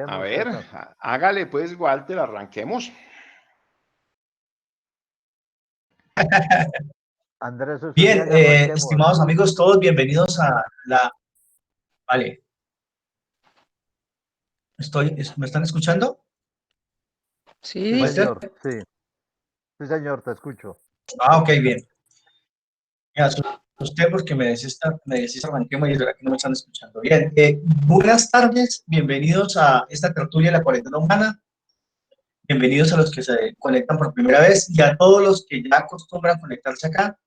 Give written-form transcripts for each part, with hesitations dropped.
A ver, hágale pues, Walter, arranquemos. Andrés Bien, Usubiaga, arranquemos. estimados amigos, todos bienvenidos a la... Vale. ¿Me están escuchando? Sí, ¿Walter? señor, sí. Sí, señor, te escucho. Ah, ok, bien. Me asusté porque me decís arranquemos y es verdad que no me están escuchando. Bien, buenas tardes, bienvenidos a esta tertulia de la cuarentena humana. Bienvenidos a los que se conectan por primera vez y a todos los que ya acostumbran conectarse acá.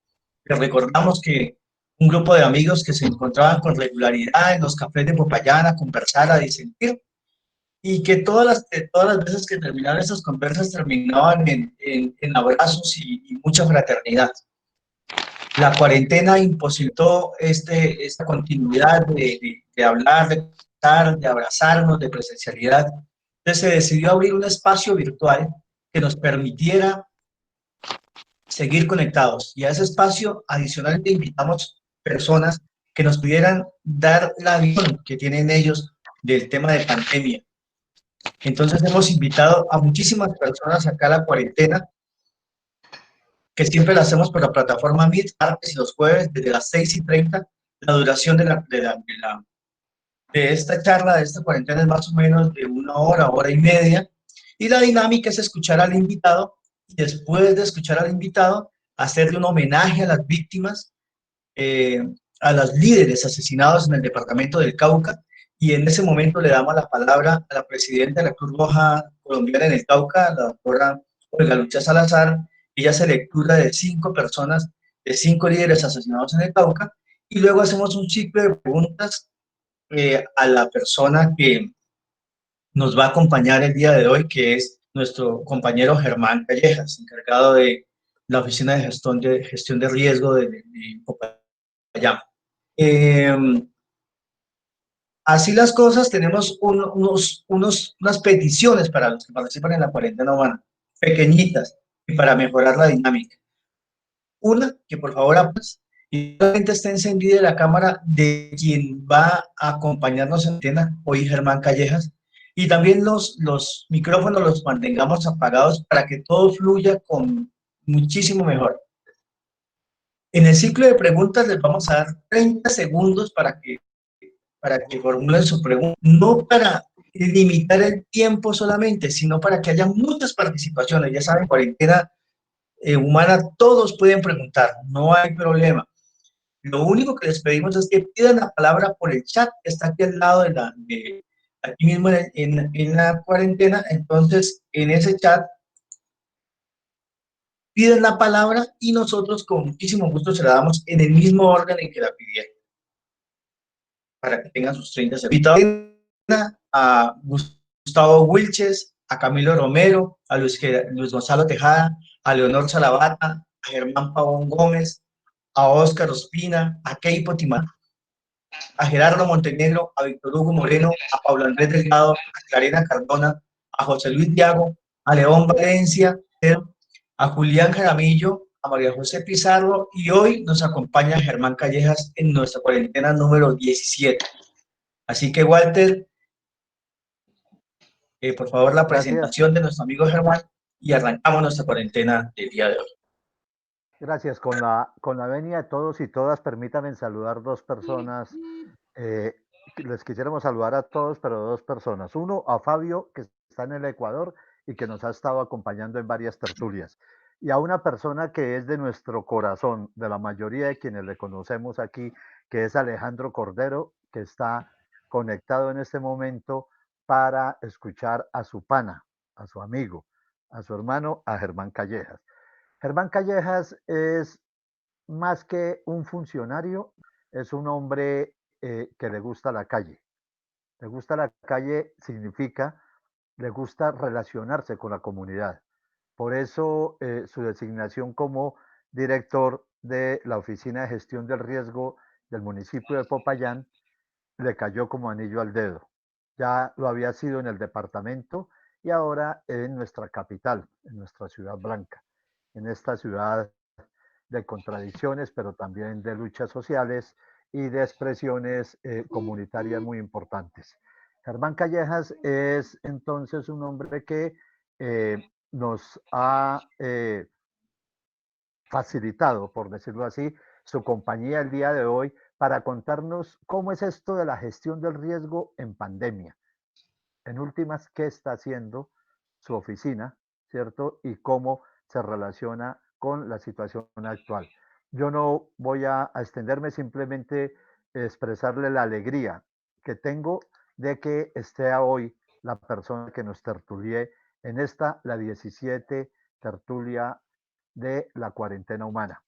Les recordamos que un grupo de amigos que se encontraban con regularidad en los cafés de Popayán a conversar, a disentir, y que todas las veces que terminaban esas conversas terminaban en abrazos y mucha fraternidad. La cuarentena imposibilitó esta continuidad de hablar, de estar, de abrazarnos, de presencialidad. Entonces se decidió abrir un espacio virtual que nos permitiera seguir conectados. Y a ese espacio adicionalmente invitamos personas que nos pudieran dar la visión que tienen ellos del tema de pandemia. Entonces hemos invitado a muchísimas personas acá a la cuarentena, que siempre la hacemos por la plataforma Meet, martes y los jueves, desde las 6:30. La duración de esta charla, de esta cuarentena, es más o menos de 1 hora, hora y media. Y la dinámica es escuchar al invitado y después de escuchar al invitado, hacerle un homenaje a las víctimas, a los líderes asesinados en el departamento del Cauca. Y en ese momento le damos la palabra a la presidenta de la Cruz Roja Colombiana en el Cauca, la doctora Olga Lucha Salazar. Ella hace lectura de 5 personas, de 5 líderes asesinados en el Cauca, y luego hacemos un ciclo de preguntas a la persona que nos va a acompañar el día de hoy, que es nuestro compañero Germán Callejas, encargado de la Oficina de Gestión de Riesgo de Popayán. Así las cosas, tenemos unas peticiones para los que participan en la cuarentena humana, pequeñitas, y para mejorar la dinámica. Una, que por favor y solamente esté encendida la cámara de quien va a acompañarnos en la cuarentena, hoy Germán Callejas, y también los micrófonos los mantengamos apagados para que todo fluya con muchísimo mejor. En el ciclo de preguntas les vamos a dar 30 segundos para que formulen su pregunta, no para limitar el tiempo solamente, sino para que haya muchas participaciones. Ya saben, cuarentena humana, todos pueden preguntar, no hay problema. Lo único que les pedimos es que pidan la palabra por el chat, que está aquí al lado aquí mismo en la cuarentena. Entonces, en ese chat, piden la palabra y nosotros con muchísimo gusto se la damos en el mismo orden en que la pidieron, para que tengan sus 30 segundos. A Gustavo Wilches, a Camilo Romero, a Luis Gonzalo Tejada, a Leonor Salavata, a Germán Pavón Gómez, a Óscar Ospina, a Keipo Timán, a Gerardo Montenegro, a Víctor Hugo Moreno, a Pablo Andrés Delgado, a Clarena Cardona, a José Luis Diago, a León Valencia, a Julián Jaramillo, a María José Pizarro, y hoy nos acompaña Germán Callejas en nuestra cuarentena número 17. Así que, Walter, por favor, la presentación de nuestro amigo Germán y arrancamos nuestra cuarentena del día de hoy. Gracias. Con la venia de todos y todas, permítanme saludar 2 personas. Les quisiéramos saludar a todos, pero 2 personas. Uno, a Fabio, que está en el Ecuador y que nos ha estado acompañando en varias tertulias. Y a una persona que es de nuestro corazón, de la mayoría de quienes le conocemos aquí, que es Alejandro Cordero, que está conectado en este momento para escuchar a su pana, a su amigo, a su hermano, a Germán Callejas. Germán Callejas es más que un funcionario, es un hombre que le gusta la calle. Le gusta la calle significa, le gusta relacionarse con la comunidad. Por eso su designación como director de la Oficina de Gestión del Riesgo del municipio de Popayán le cayó como anillo al dedo. Ya lo había sido en el departamento y ahora en nuestra capital, en nuestra ciudad blanca, en esta ciudad de contradicciones, pero también de luchas sociales y de expresiones comunitarias muy importantes. Germán Callejas es entonces un hombre que nos ha facilitado, por decirlo así, su compañía el día de hoy para contarnos cómo es esto de la gestión del riesgo en pandemia. En últimas, qué está haciendo su oficina, ¿cierto? Y cómo se relaciona con la situación actual. Yo no voy a extenderme, simplemente expresarle la alegría que tengo de que esté hoy la persona que nos tertulie en esta, la 17 tertulia de la cuarentena humana.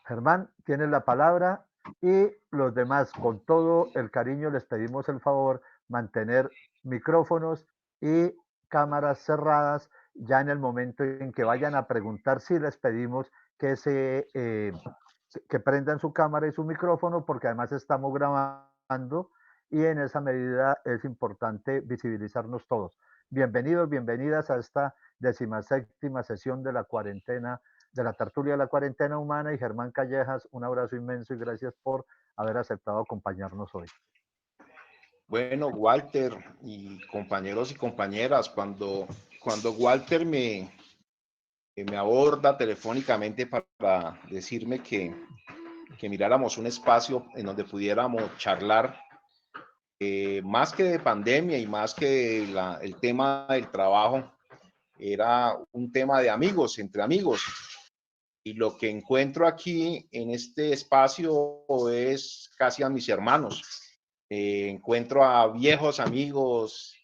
Germán, tienes la palabra y los demás, con todo el cariño, les pedimos el favor mantener micrófonos y cámaras cerradas. Ya en el momento en que vayan a preguntar, sí les pedimos que que prendan su cámara y su micrófono, porque además estamos grabando y en esa medida es importante visibilizarnos todos. Bienvenidos, bienvenidas a esta 17ª sesión de la cuarentena, de la tertulia de la cuarentena humana. Y Germán Callejas, un abrazo inmenso y gracias por haber aceptado acompañarnos hoy. Bueno, Walter y compañeros y compañeras, cuando Walter me aborda telefónicamente para decirme que miráramos un espacio en donde pudiéramos charlar, más que de pandemia y más que el tema del trabajo, era un tema de amigos, entre amigos. Y lo que encuentro aquí en este espacio es casi a mis hermanos. Encuentro a viejos amigos,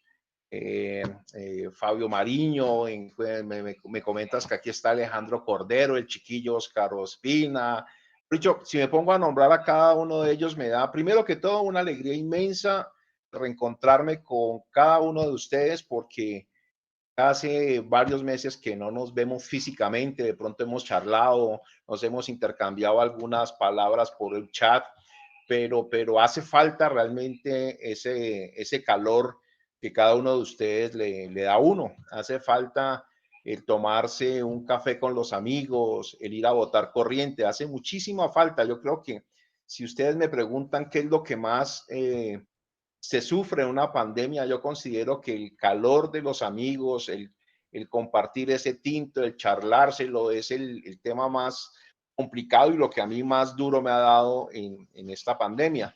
Fabio Mariño, me comentas que aquí está Alejandro Cordero, el chiquillo Oscar Ospina. Dicho, si me pongo a nombrar a cada uno de ellos, me da primero que todo una alegría inmensa reencontrarme con cada uno de ustedes, porque hace varios meses que no nos vemos físicamente. De pronto hemos charlado, nos hemos intercambiado algunas palabras por el chat, pero hace falta realmente ese calor que cada uno de ustedes le da a uno. Hace falta el tomarse un café con los amigos, el ir a botar corriente, hace muchísima falta. Yo creo que si ustedes me preguntan qué es lo que más se sufre en una pandemia, yo considero que el calor de los amigos, el compartir ese tinto, el charlárselo, es el tema más complicado y lo que a mí más duro me ha dado en esta pandemia.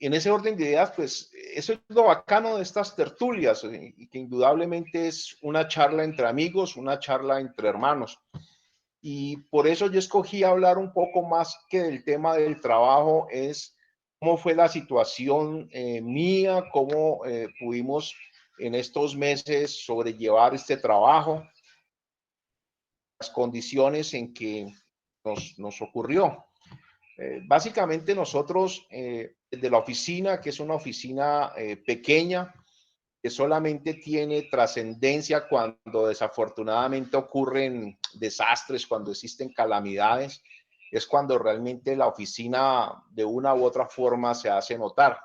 En ese orden de ideas, pues eso es lo bacano de estas tertulias, y que indudablemente es una charla entre amigos, una charla entre hermanos. Y por eso yo escogí hablar un poco más que del tema del trabajo, es cómo fue la situación mía, cómo pudimos en estos meses sobrellevar este trabajo, las condiciones en que nos ocurrió. Básicamente nosotros desde la oficina, que es una oficina pequeña, que solamente tiene trascendencia cuando desafortunadamente ocurren desastres, cuando existen calamidades, es cuando realmente la oficina de una u otra forma se hace notar.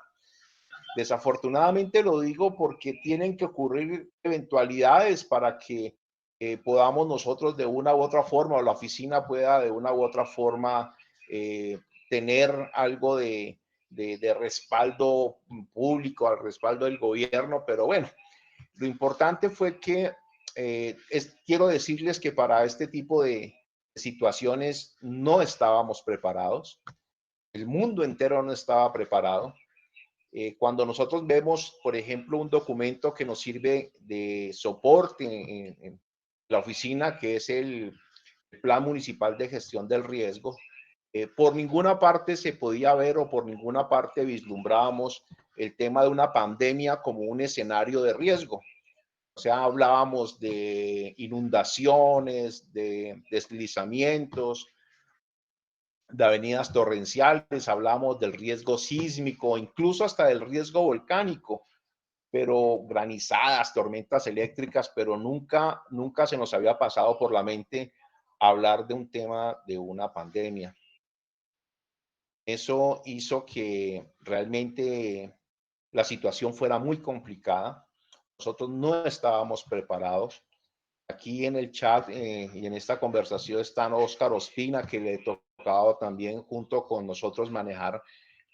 Desafortunadamente lo digo porque tienen que ocurrir eventualidades para que podamos nosotros de una u otra forma, o la oficina pueda de una u otra forma tener algo de respaldo público, al respaldo del gobierno. Pero bueno, lo importante fue que quiero decirles que para este tipo de situaciones no estábamos preparados, el mundo entero no estaba preparado. Cuando nosotros vemos, por ejemplo, un documento que nos sirve de soporte en la oficina, que es el Plan Municipal de Gestión del Riesgo, por ninguna parte se podía ver o por ninguna parte vislumbrábamos el tema de una pandemia como un escenario de riesgo. O sea, hablábamos de inundaciones, de deslizamientos, de avenidas torrenciales, hablamos del riesgo sísmico, incluso hasta del riesgo volcánico, pero granizadas, tormentas eléctricas, pero nunca se nos había pasado por la mente hablar de un tema de una pandemia. Eso hizo que realmente la situación fuera muy complicada. Nosotros no estábamos preparados. Aquí en el chat y en esta conversación están Oscar Ospina, que le tocaba también junto con nosotros manejar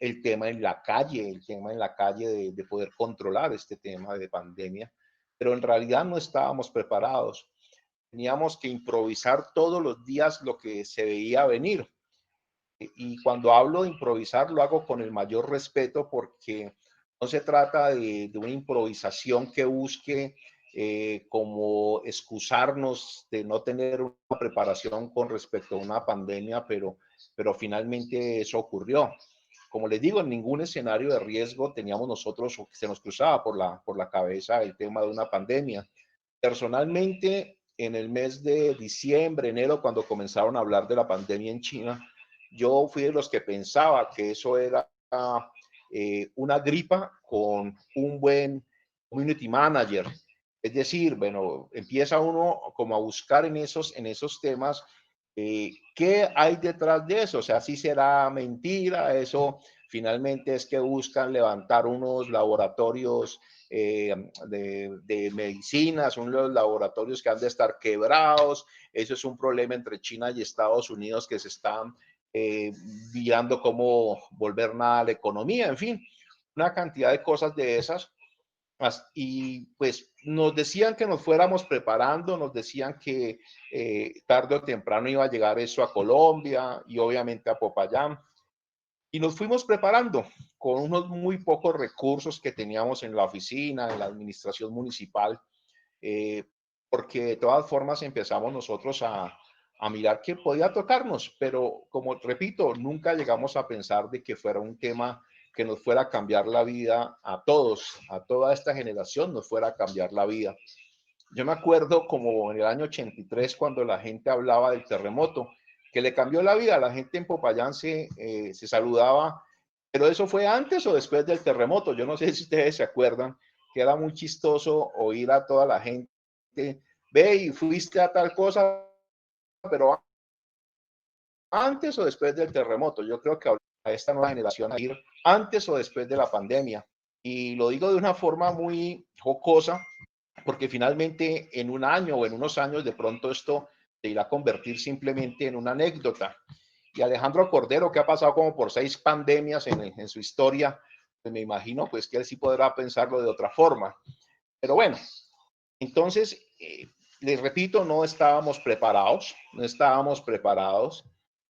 el tema en la calle, de poder controlar este tema de pandemia, pero en realidad no estábamos preparados. Teníamos que improvisar todos los días lo que se veía venir. Y cuando hablo de improvisar, lo hago con el mayor respeto porque no se trata de una improvisación que busque como excusarnos de no tener una preparación con respecto a una pandemia, pero finalmente eso ocurrió. Como les digo, en ningún escenario de riesgo teníamos nosotros o que se nos cruzaba por la cabeza el tema de una pandemia. Personalmente, en el mes de diciembre, enero, cuando comenzaron a hablar de la pandemia en China, yo fui de los que pensaba que eso era una gripa con un buen community manager. Es decir, bueno, empieza uno como a buscar en esos temas qué hay detrás de eso. O sea, si será mentira, eso finalmente es que buscan levantar unos laboratorios de medicinas, unos laboratorios que han de estar quebrados. Eso es un problema entre China y Estados Unidos que se están viendo cómo volver nada a la economía, en fin, una cantidad de cosas de esas. Y pues nos decían que nos fuéramos preparando, nos decían que tarde o temprano iba a llegar eso a Colombia y obviamente a Popayán. Y nos fuimos preparando con unos muy pocos recursos que teníamos en la oficina, en la administración municipal, eh, porque de todas formas empezamos nosotros a mirar qué podía tocarnos, pero como repito, nunca llegamos a pensar de que fuera un tema que nos fuera a cambiar la vida a todos, a toda esta generación nos fuera a cambiar la vida. Yo me acuerdo como en el año 83 cuando la gente hablaba del terremoto, que le cambió la vida, la gente en Popayán se saludaba, pero eso fue antes o después del terremoto. Yo no sé si ustedes se acuerdan que era muy chistoso oír a toda la gente, ve y fuiste a tal cosa, pero antes o después del terremoto. Yo creo que a esta nueva generación a ir antes o después de la pandemia. Y lo digo de una forma muy jocosa, porque finalmente en un año o en unos años de pronto esto se irá a convertir simplemente en una anécdota. Y Alejandro Cordero, que ha pasado como por 6 pandemias en su historia, pues me imagino pues que él sí podrá pensarlo de otra forma. Pero bueno, entonces, les repito, no estábamos preparados, no estábamos preparados.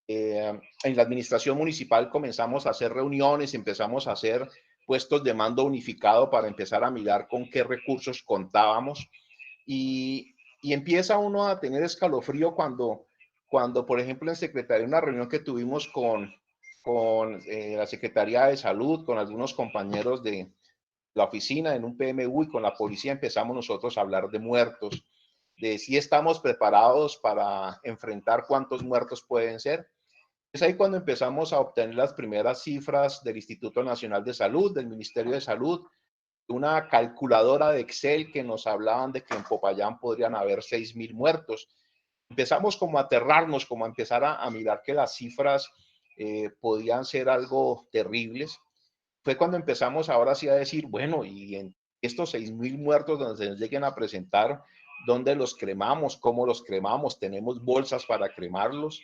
En la administración municipal comenzamos a hacer reuniones, empezamos a hacer puestos de mando unificado para empezar a mirar con qué recursos contábamos y empieza uno a tener escalofrío cuando por ejemplo, en Secretaría, una reunión que tuvimos con la Secretaría de Salud, con algunos compañeros de la oficina en un PMU y con la policía empezamos nosotros a hablar de muertos, de si estamos preparados para enfrentar cuántos muertos pueden ser. Es ahí cuando empezamos a obtener las primeras cifras del Instituto Nacional de Salud, del Ministerio de Salud, una calculadora de Excel que nos hablaban de que en Popayán podrían haber 6,000 muertos. Empezamos como a aterrarnos, como a empezar a mirar que las cifras podían ser algo terribles. Fue cuando empezamos ahora sí a decir, bueno, y en estos 6,000 muertos donde se nos lleguen a presentar, ¿dónde los cremamos? ¿Cómo los cremamos? ¿Tenemos bolsas para cremarlos?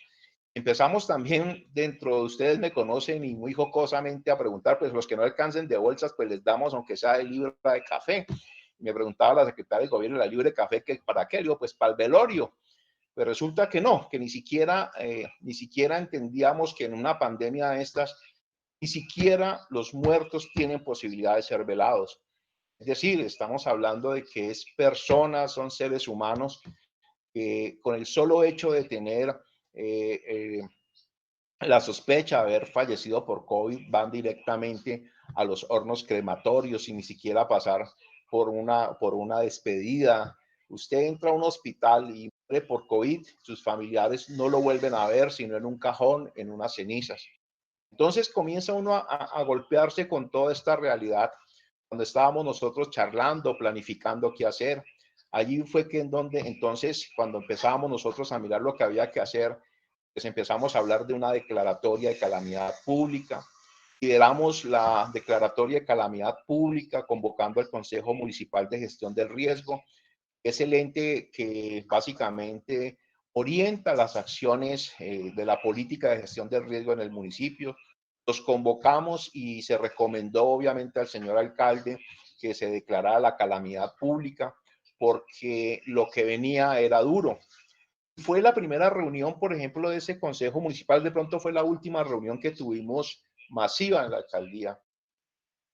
Empezamos también, dentro de ustedes me conocen y muy jocosamente a preguntar, pues los que no alcancen de bolsas, pues les damos aunque sea de libra de café. Me preguntaba la secretaria de gobierno de la libra de café que para qué, digo, pues para el velorio. Pero resulta que no, que ni siquiera entendíamos que en una pandemia de estas, ni siquiera los muertos tienen posibilidad de ser velados. Es decir, estamos hablando de que es personas, son seres humanos que con el solo hecho de tener eh, eh, la sospecha de haber fallecido por COVID van directamente a los hornos crematorios sin ni siquiera pasar por una despedida. Usted entra a un hospital y muere por COVID, sus familiares no lo vuelven a ver, sino en un cajón, en unas cenizas. Entonces comienza uno a golpearse con toda esta realidad. Cuando estábamos nosotros charlando, planificando qué hacer, allí fue que en donde entonces, cuando empezábamos nosotros a mirar lo que había que hacer, pues empezamos a hablar de una declaratoria de calamidad pública. Lideramos la declaratoria de calamidad pública convocando al Consejo Municipal de Gestión del Riesgo, que es el ente que básicamente orienta las acciones de la política de gestión del riesgo en el municipio. Los convocamos y se recomendó obviamente al señor alcalde que se declarara la calamidad pública porque lo que venía era duro. Fue la primera reunión, por ejemplo, de ese consejo municipal, de pronto fue la última reunión que tuvimos masiva en la alcaldía.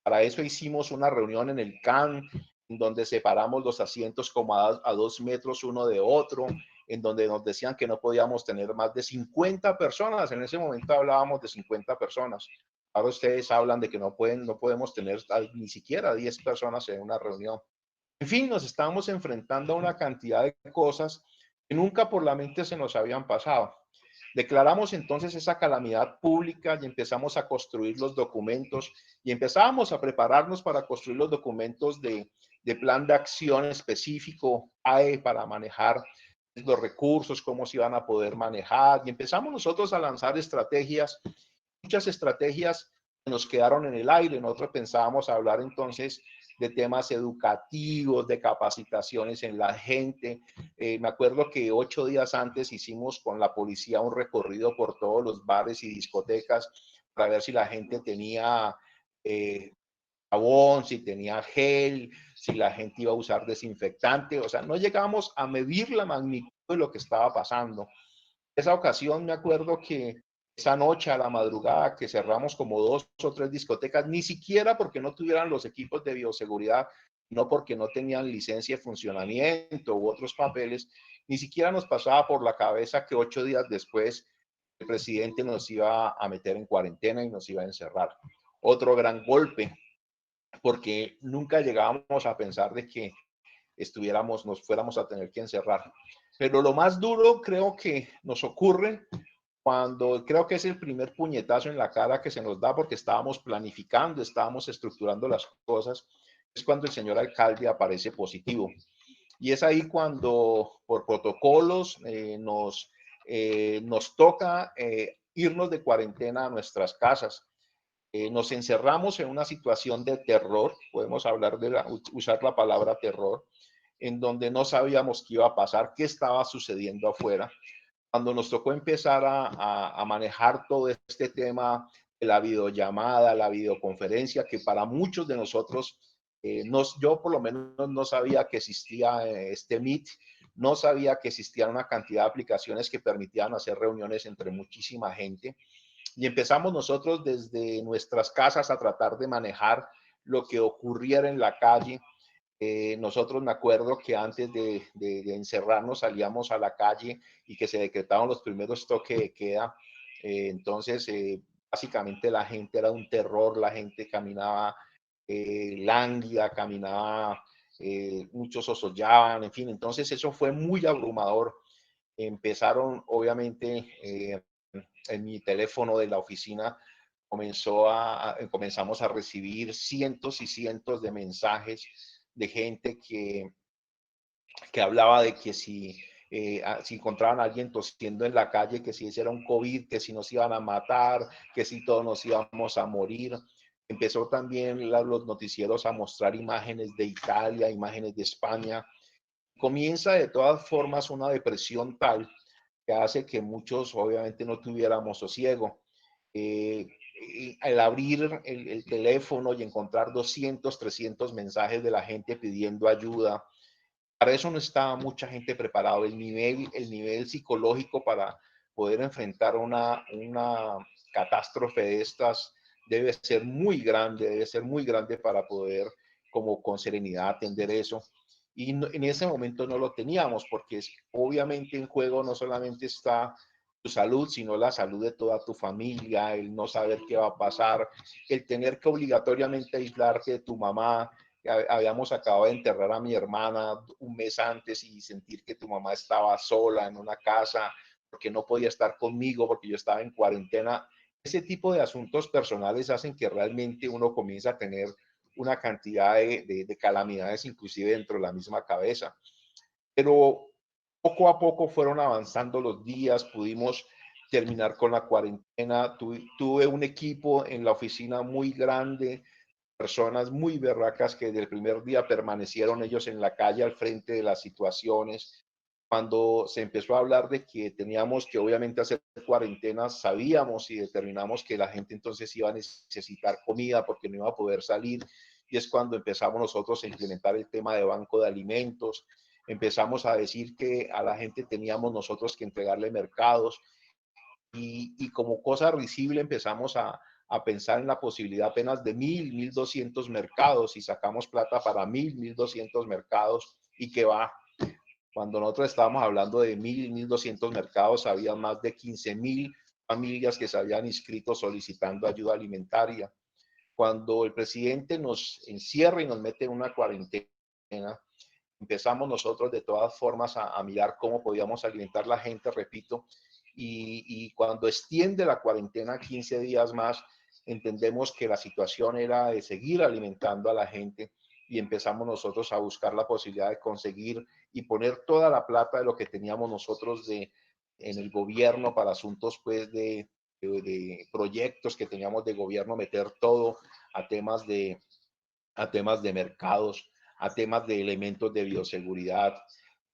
Para eso hicimos una reunión en el CAN, en donde separamos los asientos como a 2 metros uno de otro, en donde nos decían que no podíamos tener más de 50 personas. En ese momento hablábamos de 50 personas. Ahora ustedes hablan de que no podemos tener ni siquiera 10 personas en una reunión. En fin, nos estábamos enfrentando a una cantidad de cosas que nunca por la mente se nos habían pasado. Declaramos entonces esa calamidad pública y empezamos a construir los documentos y empezábamos a prepararnos para construir los documentos de plan de acción específico para manejar los recursos, cómo se iban a poder manejar, y empezamos nosotros a lanzar estrategias, muchas estrategias que nos quedaron en el aire. Nosotros pensábamos hablar entonces de temas educativos, de capacitaciones en la gente. Me acuerdo que 8 días antes hicimos con la policía un recorrido por todos los bares y discotecas para ver si la gente tenía jabón, si tenía gel, si la gente iba a usar desinfectante. O sea, no llegamos a medir la magnitud de lo que estaba pasando. Esa ocasión me acuerdo que esa noche a la madrugada que cerramos como 2 o 3 discotecas, ni siquiera porque no tuvieran los equipos de bioseguridad, no porque no tenían licencia de funcionamiento u otros papeles, ni siquiera nos pasaba por la cabeza que 8 días después el presidente nos iba a meter en cuarentena y nos iba a encerrar. Otro gran golpe, porque nunca llegábamos a pensar de que nos fuéramos a tener que encerrar. Pero lo más duro creo que nos ocurre cuando creo que es el primer puñetazo en la cara que se nos da porque estábamos planificando, estábamos estructurando las cosas, es cuando el señor alcalde aparece positivo. Y es ahí cuando por protocolos nos toca irnos de cuarentena a nuestras casas. Nos encerramos en una situación de terror, podemos hablar usar la palabra terror, en donde no sabíamos qué iba a pasar, qué estaba sucediendo afuera. Cuando nos tocó empezar a manejar todo este tema de la videollamada, la videoconferencia, que para muchos de nosotros, yo por lo menos no sabía que existía este Meet, no sabía que existían una cantidad de aplicaciones que permitían hacer reuniones entre muchísima gente. Y empezamos nosotros desde nuestras casas a tratar de manejar lo que ocurriera en la calle. Nosotros me acuerdo que antes de encerrarnos salíamos a la calle y que se decretaban los primeros toques de queda. Entonces, básicamente la gente era un terror, la gente caminaba lánguida, caminaba, muchos osollaban, en fin. Entonces, eso fue muy abrumador. Empezaron, obviamente, en mi teléfono de la oficina comenzamos a recibir cientos y cientos de mensajes de gente que hablaba de que si encontraban a alguien tosiendo en la calle, que si ese era un COVID, que si nos iban a matar, que si todos nos íbamos a morir. Empezó también los noticieros a mostrar imágenes de Italia, imágenes de España. Comienza de todas formas una depresión tal que hace que muchos obviamente no tuviéramos sosiego. Al abrir el teléfono y encontrar 200, 300 mensajes de la gente pidiendo ayuda, para eso no estaba mucha gente preparado. El nivel psicológico para poder enfrentar una catástrofe de estas debe ser muy grande para poder como con serenidad atender eso. Y en ese momento no lo teníamos porque obviamente en juego no solamente está tu salud, sino la salud de toda tu familia, el no saber qué va a pasar, el tener que obligatoriamente aislarte de tu mamá. Habíamos acabado de enterrar a mi hermana un mes antes y sentir que tu mamá estaba sola en una casa porque no podía estar conmigo porque yo estaba en cuarentena. Ese tipo de asuntos personales hacen que realmente uno comience a tener una cantidad de calamidades inclusive dentro de la misma cabeza. Pero poco a poco fueron avanzando los días, pudimos terminar con la cuarentena. Tuve un equipo en la oficina muy grande, personas muy berracas que desde el primer día permanecieron ellos en la calle al frente de las situaciones, Cuando se empezó a hablar de que teníamos que obviamente hacer cuarentenas, sabíamos y determinamos que la gente entonces iba a necesitar comida porque no iba a poder salir. Y es cuando empezamos nosotros a implementar el tema de banco de alimentos. Empezamos a decir que a la gente teníamos nosotros que entregarle mercados y como cosa risible empezamos a pensar en la posibilidad apenas de 1.200 mercados y sacamos plata para 1.200 mercados y que va. Cuando nosotros estábamos hablando de 1.200 mercados, había más de 15.000 familias que se habían inscrito solicitando ayuda alimentaria. Cuando el presidente nos encierra y nos mete en una cuarentena, empezamos nosotros de todas formas a mirar cómo podíamos alimentar a la gente, repito, y cuando extiende la cuarentena 15 días más, entendemos que la situación era de seguir alimentando a la gente y empezamos nosotros a buscar la posibilidad de conseguir y poner toda la plata de lo que teníamos nosotros en el gobierno para asuntos pues de proyectos que teníamos de gobierno, meter todo a temas de mercados, a temas de elementos de bioseguridad,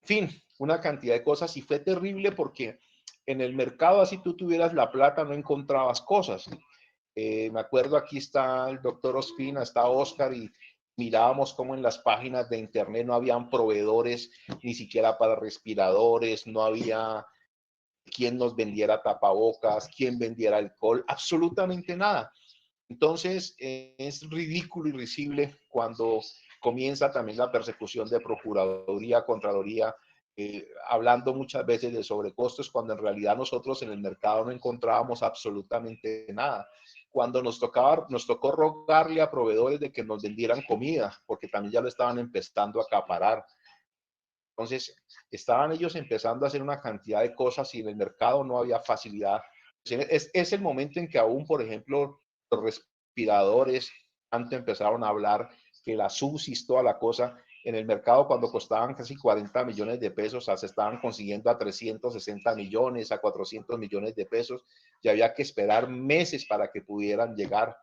en fin, una cantidad de cosas y fue terrible porque en el mercado así tú tuvieras la plata no encontrabas cosas. Me acuerdo aquí está el doctor Ospina, está Oscar y mirábamos cómo en las páginas de internet no habían proveedores ni siquiera para respiradores, no había quien nos vendiera tapabocas, quien vendiera alcohol, absolutamente nada. Entonces, es ridículo y risible cuando comienza también la persecución de Procuraduría, Contraloría, hablando muchas veces de sobrecostos, cuando en realidad nosotros en el mercado no encontrábamos absolutamente nada. Cuando nos tocó rogarle a proveedores de que nos vendieran comida, porque también ya lo estaban empezando a acaparar. Entonces, estaban ellos empezando a hacer una cantidad de cosas y en el mercado no había facilidad. Es el momento en que aún, por ejemplo, los respiradores, antes empezaron a hablar que la SUSIs, toda la cosa, en el mercado cuando costaban casi 40 millones de pesos, se estaban consiguiendo a 360 millones, a 400 millones de pesos, y había que esperar meses para que pudieran llegar.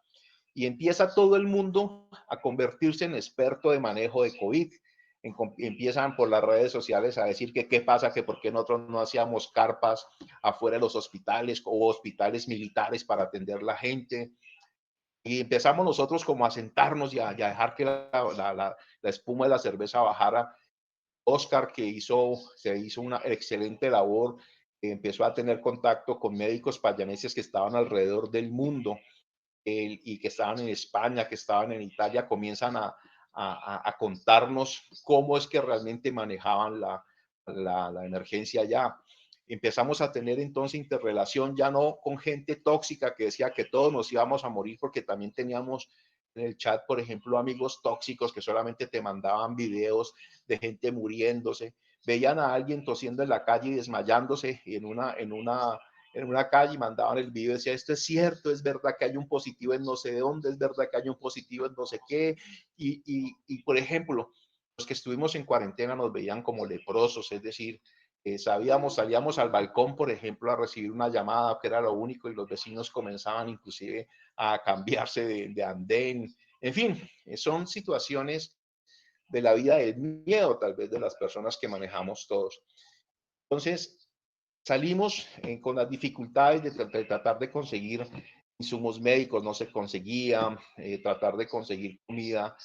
Y empieza todo el mundo a convertirse en experto de manejo de COVID. Empiezan por las redes sociales a decir que qué pasa, que por qué nosotros no hacíamos carpas afuera de los hospitales o hospitales militares para atender la gente. Y empezamos nosotros como a sentarnos y a dejar que la espuma de la cerveza bajara. Oscar, se hizo una excelente labor, empezó a tener contacto con médicos payaneses que estaban alrededor del mundo y que estaban en España, que estaban en Italia, comienzan a contarnos cómo es que realmente manejaban la emergencia allá. Empezamos a tener entonces interrelación ya no con gente tóxica que decía que todos nos íbamos a morir, porque también teníamos en el chat, por ejemplo, amigos tóxicos que solamente te mandaban videos de gente muriéndose. Veían a alguien tosiendo en la calle y desmayándose en una calle y mandaban el video y decía, esto es cierto, es verdad que hay un positivo en no sé de dónde, es verdad que hay un positivo en no sé qué. Por ejemplo, los que estuvimos en cuarentena nos veían como leprosos, es decir, salíamos al balcón, por ejemplo, a recibir una llamada, que era lo único, y los vecinos comenzaban inclusive a cambiarse de andén. En fin, son situaciones de la vida del miedo, tal vez, de las personas que manejamos todos. Entonces, salimos con las dificultades de tratar de conseguir insumos médicos, no se conseguía, tratar de conseguir comida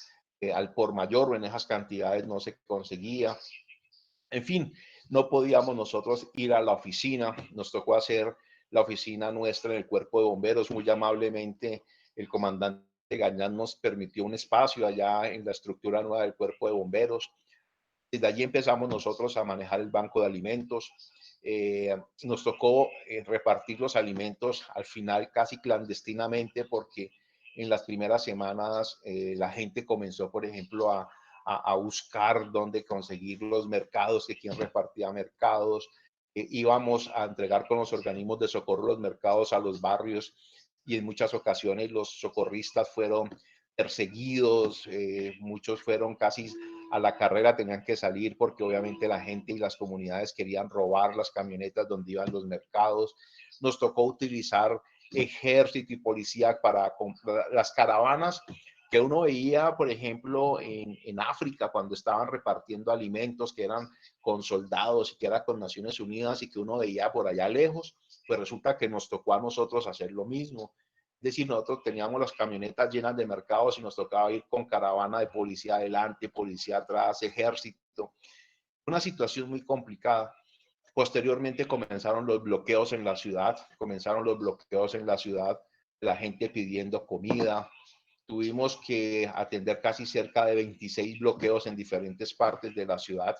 al por mayor o en esas cantidades no se conseguía. En fin, no podíamos nosotros ir a la oficina, nos tocó hacer la oficina nuestra en el cuerpo de bomberos. Muy amablemente el comandante Gañán nos permitió un espacio allá en la estructura nueva del cuerpo de bomberos. Desde allí empezamos nosotros a manejar el banco de alimentos. Nos tocó repartir los alimentos al final casi clandestinamente, porque en las primeras semanas la gente comenzó, por ejemplo, a buscar dónde conseguir los mercados, que quién repartía mercados. Íbamos a entregar con los organismos de socorro los mercados a los barrios y en muchas ocasiones los socorristas fueron perseguidos, muchos fueron casi a la carrera, tenían que salir porque obviamente la gente y las comunidades querían robar las camionetas donde iban los mercados. Nos tocó utilizar ejército y policía para comprar las caravanas que uno veía, por ejemplo, en África, cuando estaban repartiendo alimentos que eran con soldados y que era con Naciones Unidas y que uno veía por allá lejos, pues resulta que nos tocó a nosotros hacer lo mismo. Es decir, nosotros teníamos las camionetas llenas de mercados y nos tocaba ir con caravana de policía adelante, policía atrás, ejército. Una situación muy complicada. Posteriormente comenzaron los bloqueos en la ciudad, la gente pidiendo comida. Tuvimos que atender casi cerca de 26 bloqueos en diferentes partes de la ciudad,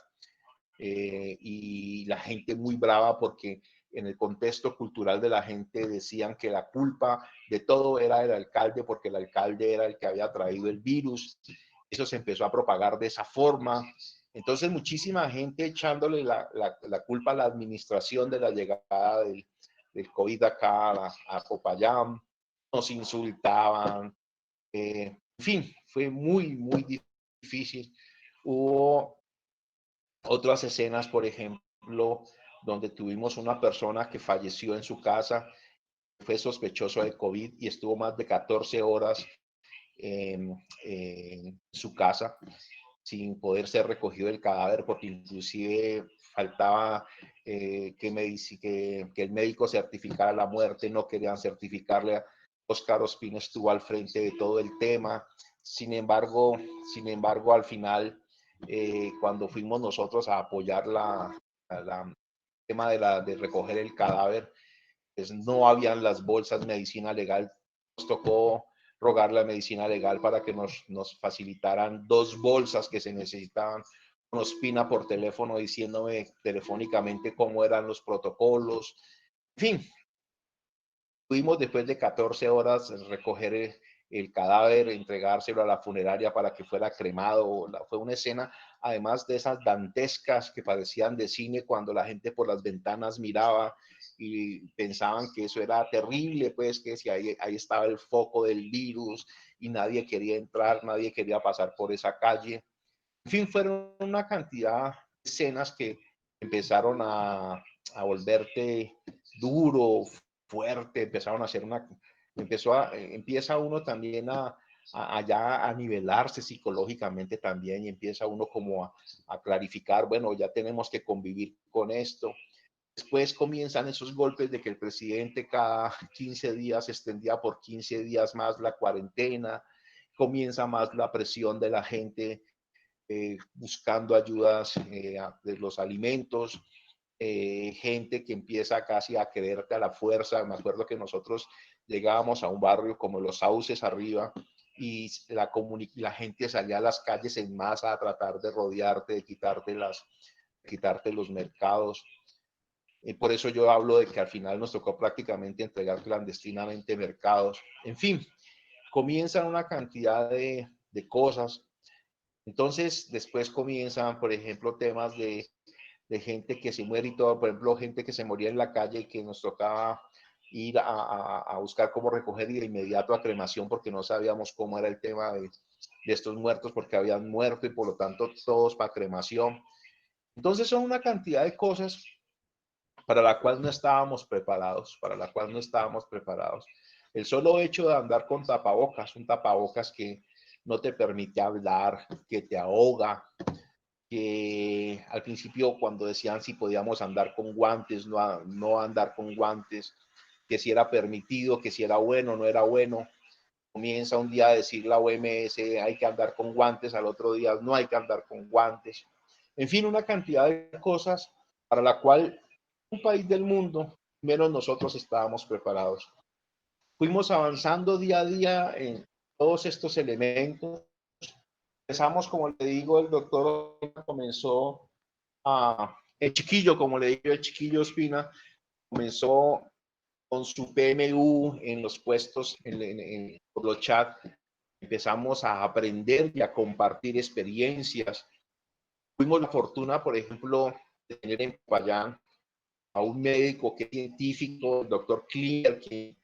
y la gente muy brava porque en el contexto cultural de la gente decían que la culpa de todo era el alcalde porque el alcalde era el que había traído el virus. Eso se empezó a propagar de esa forma. Entonces muchísima gente echándole la culpa a la administración de la llegada del COVID acá a Popayán. Nos insultaban. En fin, fue muy, muy difícil. Hubo otras escenas, por ejemplo, donde tuvimos una persona que falleció en su casa, fue sospechoso de COVID y estuvo más de 14 horas en su casa sin poder ser recogido el cadáver, porque inclusive faltaba que el médico certificara la muerte, no querían certificarle. Óscar Ospina estuvo al frente de todo el tema. Sin embargo, al final, cuando fuimos nosotros a apoyar el tema de recoger el cadáver, pues no habían las bolsas medicina legal. Nos tocó rogar la medicina legal para que nos facilitaran 2 bolsas que se necesitaban. Ospina por teléfono diciéndome telefónicamente cómo eran los protocolos. En fin, pudimos después de 14 horas recoger el cadáver, entregárselo a la funeraria para que fuera cremado. Fue una escena, además de esas dantescas que parecían de cine, cuando la gente por las ventanas miraba y pensaban que eso era terrible, pues que si ahí estaba el foco del virus y nadie quería entrar, nadie quería pasar por esa calle. En fin, fueron una cantidad de escenas que empezaron a volverte duro, fuerte, empieza uno también ya a nivelarse psicológicamente también, y empieza uno como a clarificar, bueno, ya tenemos que convivir con esto. Después comienzan esos golpes de que el presidente cada 15 días extendía por 15 días más la cuarentena, comienza más la presión de la gente buscando ayudas de los alimentos, gente que empieza casi a quererte a la fuerza. Me acuerdo que nosotros llegábamos a un barrio como Los Sauces arriba y la gente salía a las calles en masa a tratar de rodearte, de quitarte los mercados. Por eso yo hablo de que al final nos tocó prácticamente entregar clandestinamente mercados. En fin, comienzan una cantidad de cosas. Entonces, después comienzan, por ejemplo, temas de gente que se muere y todo, por ejemplo, gente que se moría en la calle y que nos tocaba ir a buscar cómo recoger y de inmediato a cremación porque no sabíamos cómo era el tema de estos muertos porque habían muerto y por lo tanto todos para cremación. Entonces son una cantidad de cosas para la cual no estábamos preparados, El solo hecho de andar con tapabocas, un tapabocas que no te permite hablar, que te ahoga, que al principio cuando decían si podíamos andar con guantes, no andar con guantes, que si era permitido, que si era bueno, no era bueno. Comienza un día a decir la OMS hay que andar con guantes, al otro día no hay que andar con guantes. En fin, una cantidad de cosas para la cual un país del mundo, menos nosotros, estábamos preparados. Fuimos avanzando día a día en todos estos elementos. Empezamos, como le digo, el doctor comenzó el chiquillo, como le digo, el chiquillo Ospina, comenzó con su PMU en los puestos, por los chats. Empezamos a aprender y a compartir experiencias. Tuvimos la fortuna, por ejemplo, de tener en Popayán a un médico que es científico, el doctor Klinger, que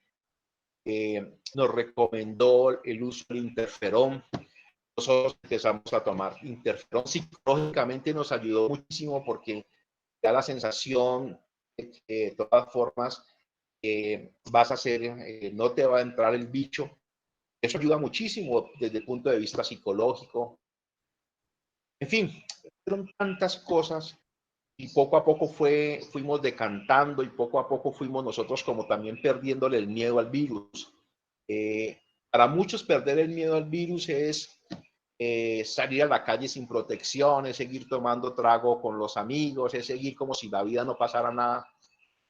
nos recomendó el uso del interferón. Nosotros empezamos a tomar interferón. Psicológicamente nos ayudó muchísimo porque da la sensación de que de todas formas vas a hacer, no te va a entrar el bicho, Eso ayuda muchísimo desde el punto de vista psicológico. En fin, fueron tantas cosas y poco a poco fuimos decantando y poco a poco fuimos nosotros como también perdiéndole el miedo al virus. Para muchos perder el miedo al virus es salir a la calle sin protección, es seguir tomando trago con los amigos, es seguir como si la vida no pasara nada.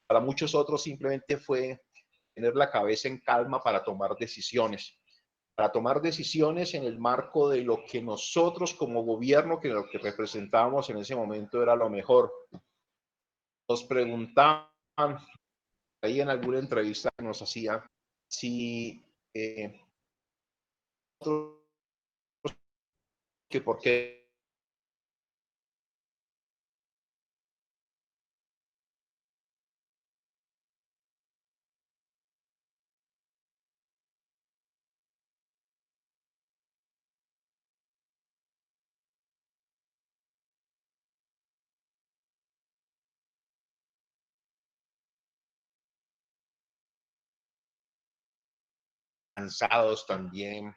Para muchos otros simplemente fue tener la cabeza en calma para tomar decisiones en el marco de lo que nosotros como gobierno, que lo que representábamos en ese momento era lo mejor. Nos preguntaban ahí en alguna entrevista que nos hacían si que por qué cansados también,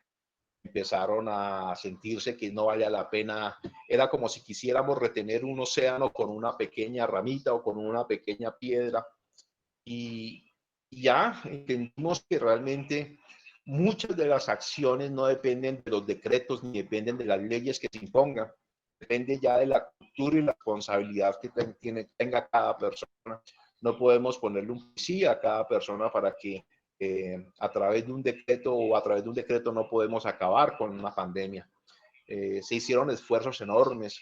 empezaron a sentirse que no valía la pena. Era como si quisiéramos retener un océano con una pequeña ramita o con una pequeña piedra. Y ya entendimos que realmente muchas de las acciones no dependen de los decretos ni dependen de las leyes que se impongan. Depende ya de la cultura y la responsabilidad que tenga cada persona. No podemos ponerle un policía a cada persona para que a través de un decreto o a través de un decreto no podemos acabar con una pandemia. Se hicieron esfuerzos enormes,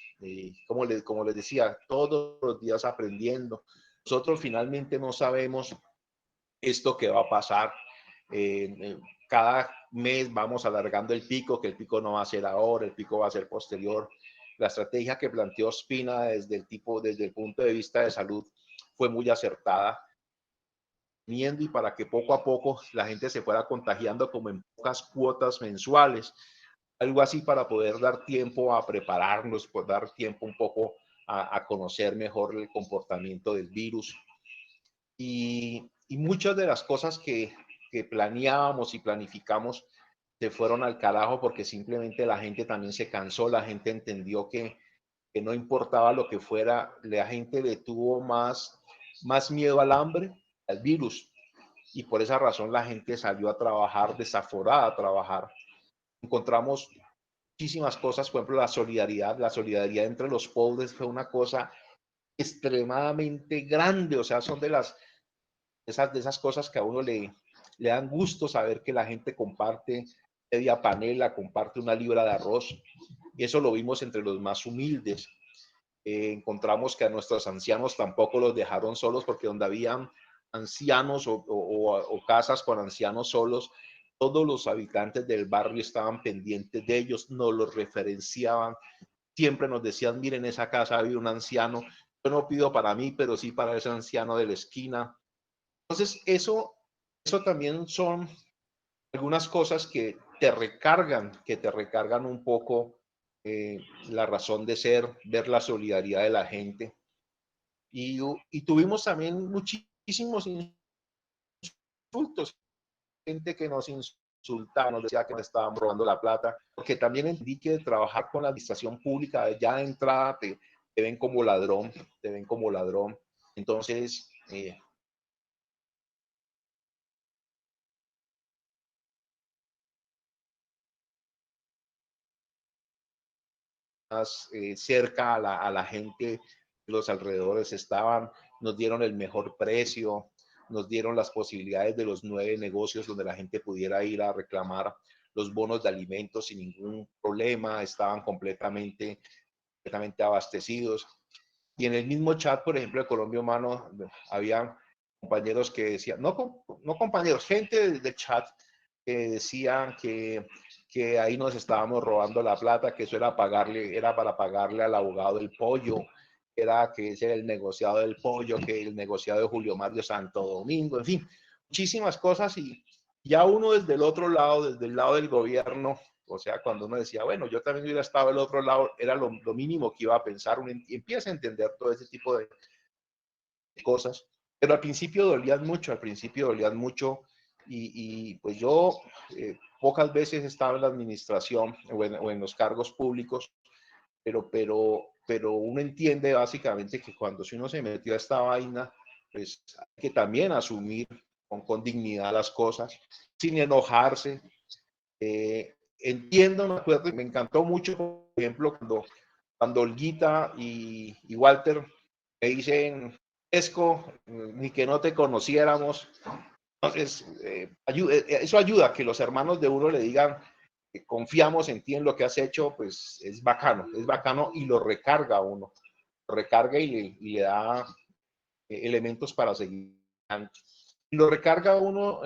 como les decía, todos los días aprendiendo. Nosotros finalmente no sabemos esto que va a pasar. Cada mes vamos alargando el pico, que el pico no va a ser ahora, el pico va a ser posterior. La estrategia que planteó Ospina desde el punto de vista de salud fue muy acertada y para que poco a poco la gente se fuera contagiando como en pocas cuotas mensuales, algo así para poder dar tiempo a prepararnos, por dar tiempo un poco a conocer mejor el comportamiento del virus. Y muchas de las cosas que planeábamos y planificamos se fueron al carajo porque simplemente la gente también se cansó, la gente entendió que no importaba lo que fuera, la gente le tuvo más miedo al hambre, al virus, y por esa razón la gente salió a trabajar desaforada, a trabajar. Encontramos muchísimas cosas, por ejemplo, la solidaridad entre los pobres fue una cosa extremadamente grande, o sea, son de esas cosas que a uno le dan gusto saber que la gente comparte media panela, comparte una libra de arroz, y eso lo vimos entre los más humildes. Encontramos que a nuestros ancianos tampoco los dejaron solos, porque donde habían ancianos o casas con ancianos solos, todos los habitantes del barrio estaban pendientes de ellos, nos los referenciaban, siempre nos decían, miren, esa casa había un anciano, yo no pido para mí, pero sí para ese anciano de la esquina. Entonces, eso también son algunas cosas que te recargan un poco la razón de ser, ver la solidaridad de la gente. Y tuvimos también muchísimos insultos, gente que nos insultaba, nos decía que nos estaban robando la plata, porque también entendí que trabajar con la administración pública ya de entrada te ven como ladrón, te ven como ladrón. Entonces, más cerca a la gente, los alrededores estaban, nos dieron el mejor precio, nos dieron las posibilidades de los 9 negocios donde la gente pudiera ir a reclamar los bonos de alimentos sin ningún problema, estaban completamente abastecidos. Y en el mismo chat, por ejemplo, de Colombia Humano, había compañeros que decían, no compañeros, gente del chat que decían que ahí nos estábamos robando la plata, que eso era para pagarle al abogado del pollo, que ese era el negociado del pollo, que el negociado de Julio Mario Santo Domingo, en fin, muchísimas cosas. Y ya uno desde el otro lado, desde el lado del gobierno, o sea, cuando uno decía, bueno, yo también hubiera estado del otro lado, era lo mínimo que iba a pensar, uno empieza a entender todo ese tipo de cosas, pero al principio dolían mucho, y pues yo pocas veces he estado en la administración o en los cargos públicos, pero uno entiende básicamente que cuando si uno se metió a esta vaina, pues hay que también asumir con dignidad las cosas, sin enojarse. Entiendo, me acuerdo, me encantó mucho, por ejemplo, cuando Olguita y Walter me dicen, Esco, ni que no te conociéramos. Entonces, eso ayuda a que los hermanos de uno le digan que confiamos en ti, en lo que has hecho, pues es bacano y lo recarga a uno, lo recarga y le da elementos para seguir. Lo recarga a uno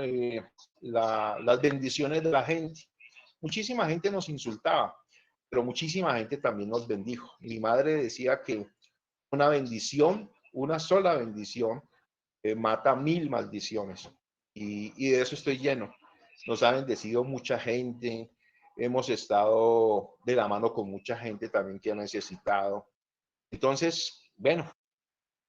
las bendiciones de la gente. Muchísima gente nos insultaba, pero muchísima gente también nos bendijo. Mi madre decía que una bendición, una sola bendición, mata 1000 maldiciones. Y de eso estoy lleno. Nos ha bendecido mucha gente, hemos estado de la mano con mucha gente también que ha necesitado. Entonces, bueno,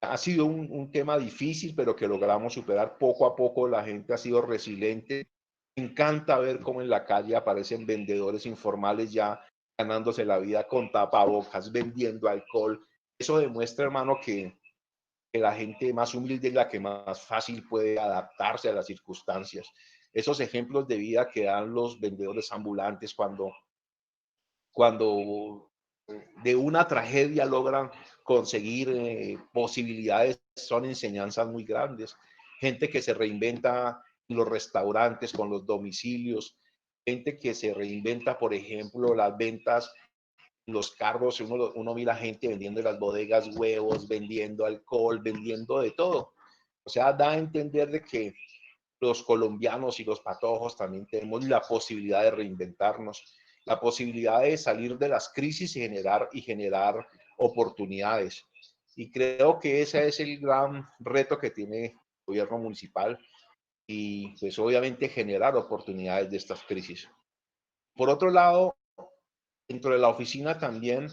ha sido un tema difícil, pero que logramos superar poco a poco. La gente ha sido resiliente. Me encanta ver cómo en la calle aparecen vendedores informales ya ganándose la vida con tapabocas, vendiendo alcohol. Eso demuestra, hermano, que la gente más humilde es la que más fácil puede adaptarse a las circunstancias. Esos ejemplos de vida que dan los vendedores ambulantes cuando de una tragedia logran conseguir posibilidades, son enseñanzas muy grandes. Gente que se reinventa en los restaurantes con los domicilios, gente que se reinventa, por ejemplo, las ventas, los carros, uno mira gente vendiendo en las bodegas huevos, vendiendo alcohol, vendiendo de todo. O sea, da a entender de que los colombianos y los patojos también tenemos la posibilidad de reinventarnos, la posibilidad de salir de las crisis y generar oportunidades. Y creo que ese es el gran reto que tiene el gobierno municipal y pues obviamente generar oportunidades de estas crisis. Por otro lado, dentro de la oficina también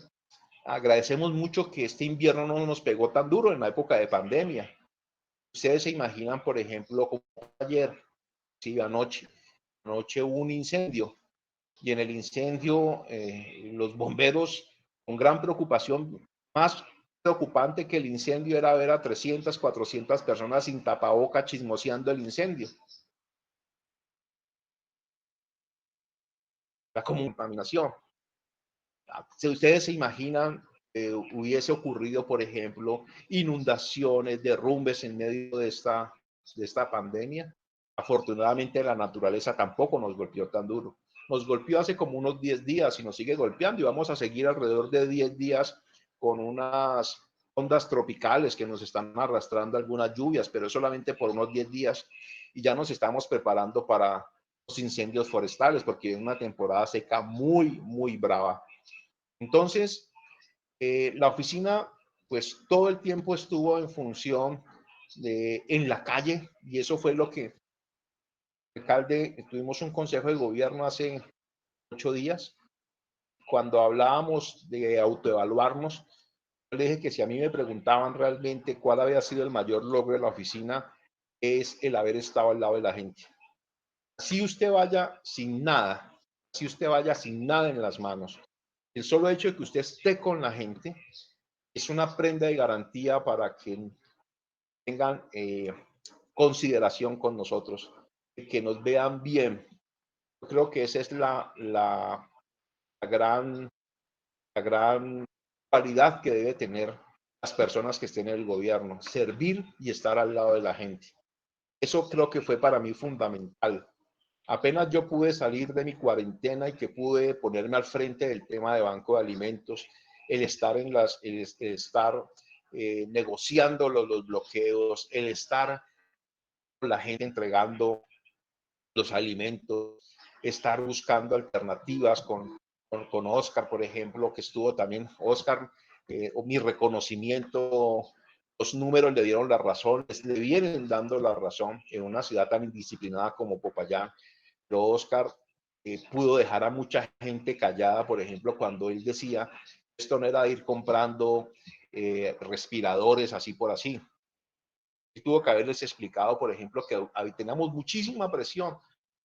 agradecemos mucho que este invierno no nos pegó tan duro en la época de pandemia. Ustedes se imaginan, por ejemplo, como ayer, sí, anoche hubo un incendio y en el incendio los bomberos, con gran preocupación, más preocupante que el incendio era ver a 300, 400 personas sin tapaboca chismoseando el incendio. Era como contaminación. Si ustedes se imaginan, hubiese ocurrido, por ejemplo, inundaciones, derrumbes en medio de esta pandemia. Afortunadamente la naturaleza tampoco nos golpeó tan duro. Nos golpeó hace como unos 10 días y nos sigue golpeando y vamos a seguir alrededor de 10 días con unas ondas tropicales que nos están arrastrando algunas lluvias, pero solamente por unos 10 días y ya nos estamos preparando para los incendios forestales porque es una temporada seca muy, muy brava. Entonces, la oficina, pues todo el tiempo estuvo en función en la calle y eso fue lo que el alcalde, tuvimos un consejo de gobierno hace 8 días, cuando hablábamos de autoevaluarnos, yo le dije que si a mí me preguntaban realmente cuál había sido el mayor logro de la oficina, es el haber estado al lado de la gente. Si usted vaya sin nada, si usted vaya sin nada en las manos, el solo hecho de que usted esté con la gente es una prenda de garantía para que tengan consideración con nosotros, que nos vean bien. Yo creo que esa es la gran, la gran cualidad que debe tener las personas que estén en el gobierno, servir y estar al lado de la gente. Eso creo que fue para mí fundamental. Apenas yo pude salir de mi cuarentena y que pude ponerme al frente del tema de banco de alimentos, el estar el estar negociando los bloqueos, el estar con la gente entregando los alimentos, estar buscando alternativas con Oscar, por ejemplo, que estuvo también Oscar, mi reconocimiento, los números le dieron la razón, le vienen dando la razón en una ciudad tan indisciplinada como Popayán. Pero Oscar pudo dejar a mucha gente callada, por ejemplo, cuando él decía, esto no era ir comprando respiradores así por así. Tuvo que haberles explicado, por ejemplo, que teníamos muchísima presión,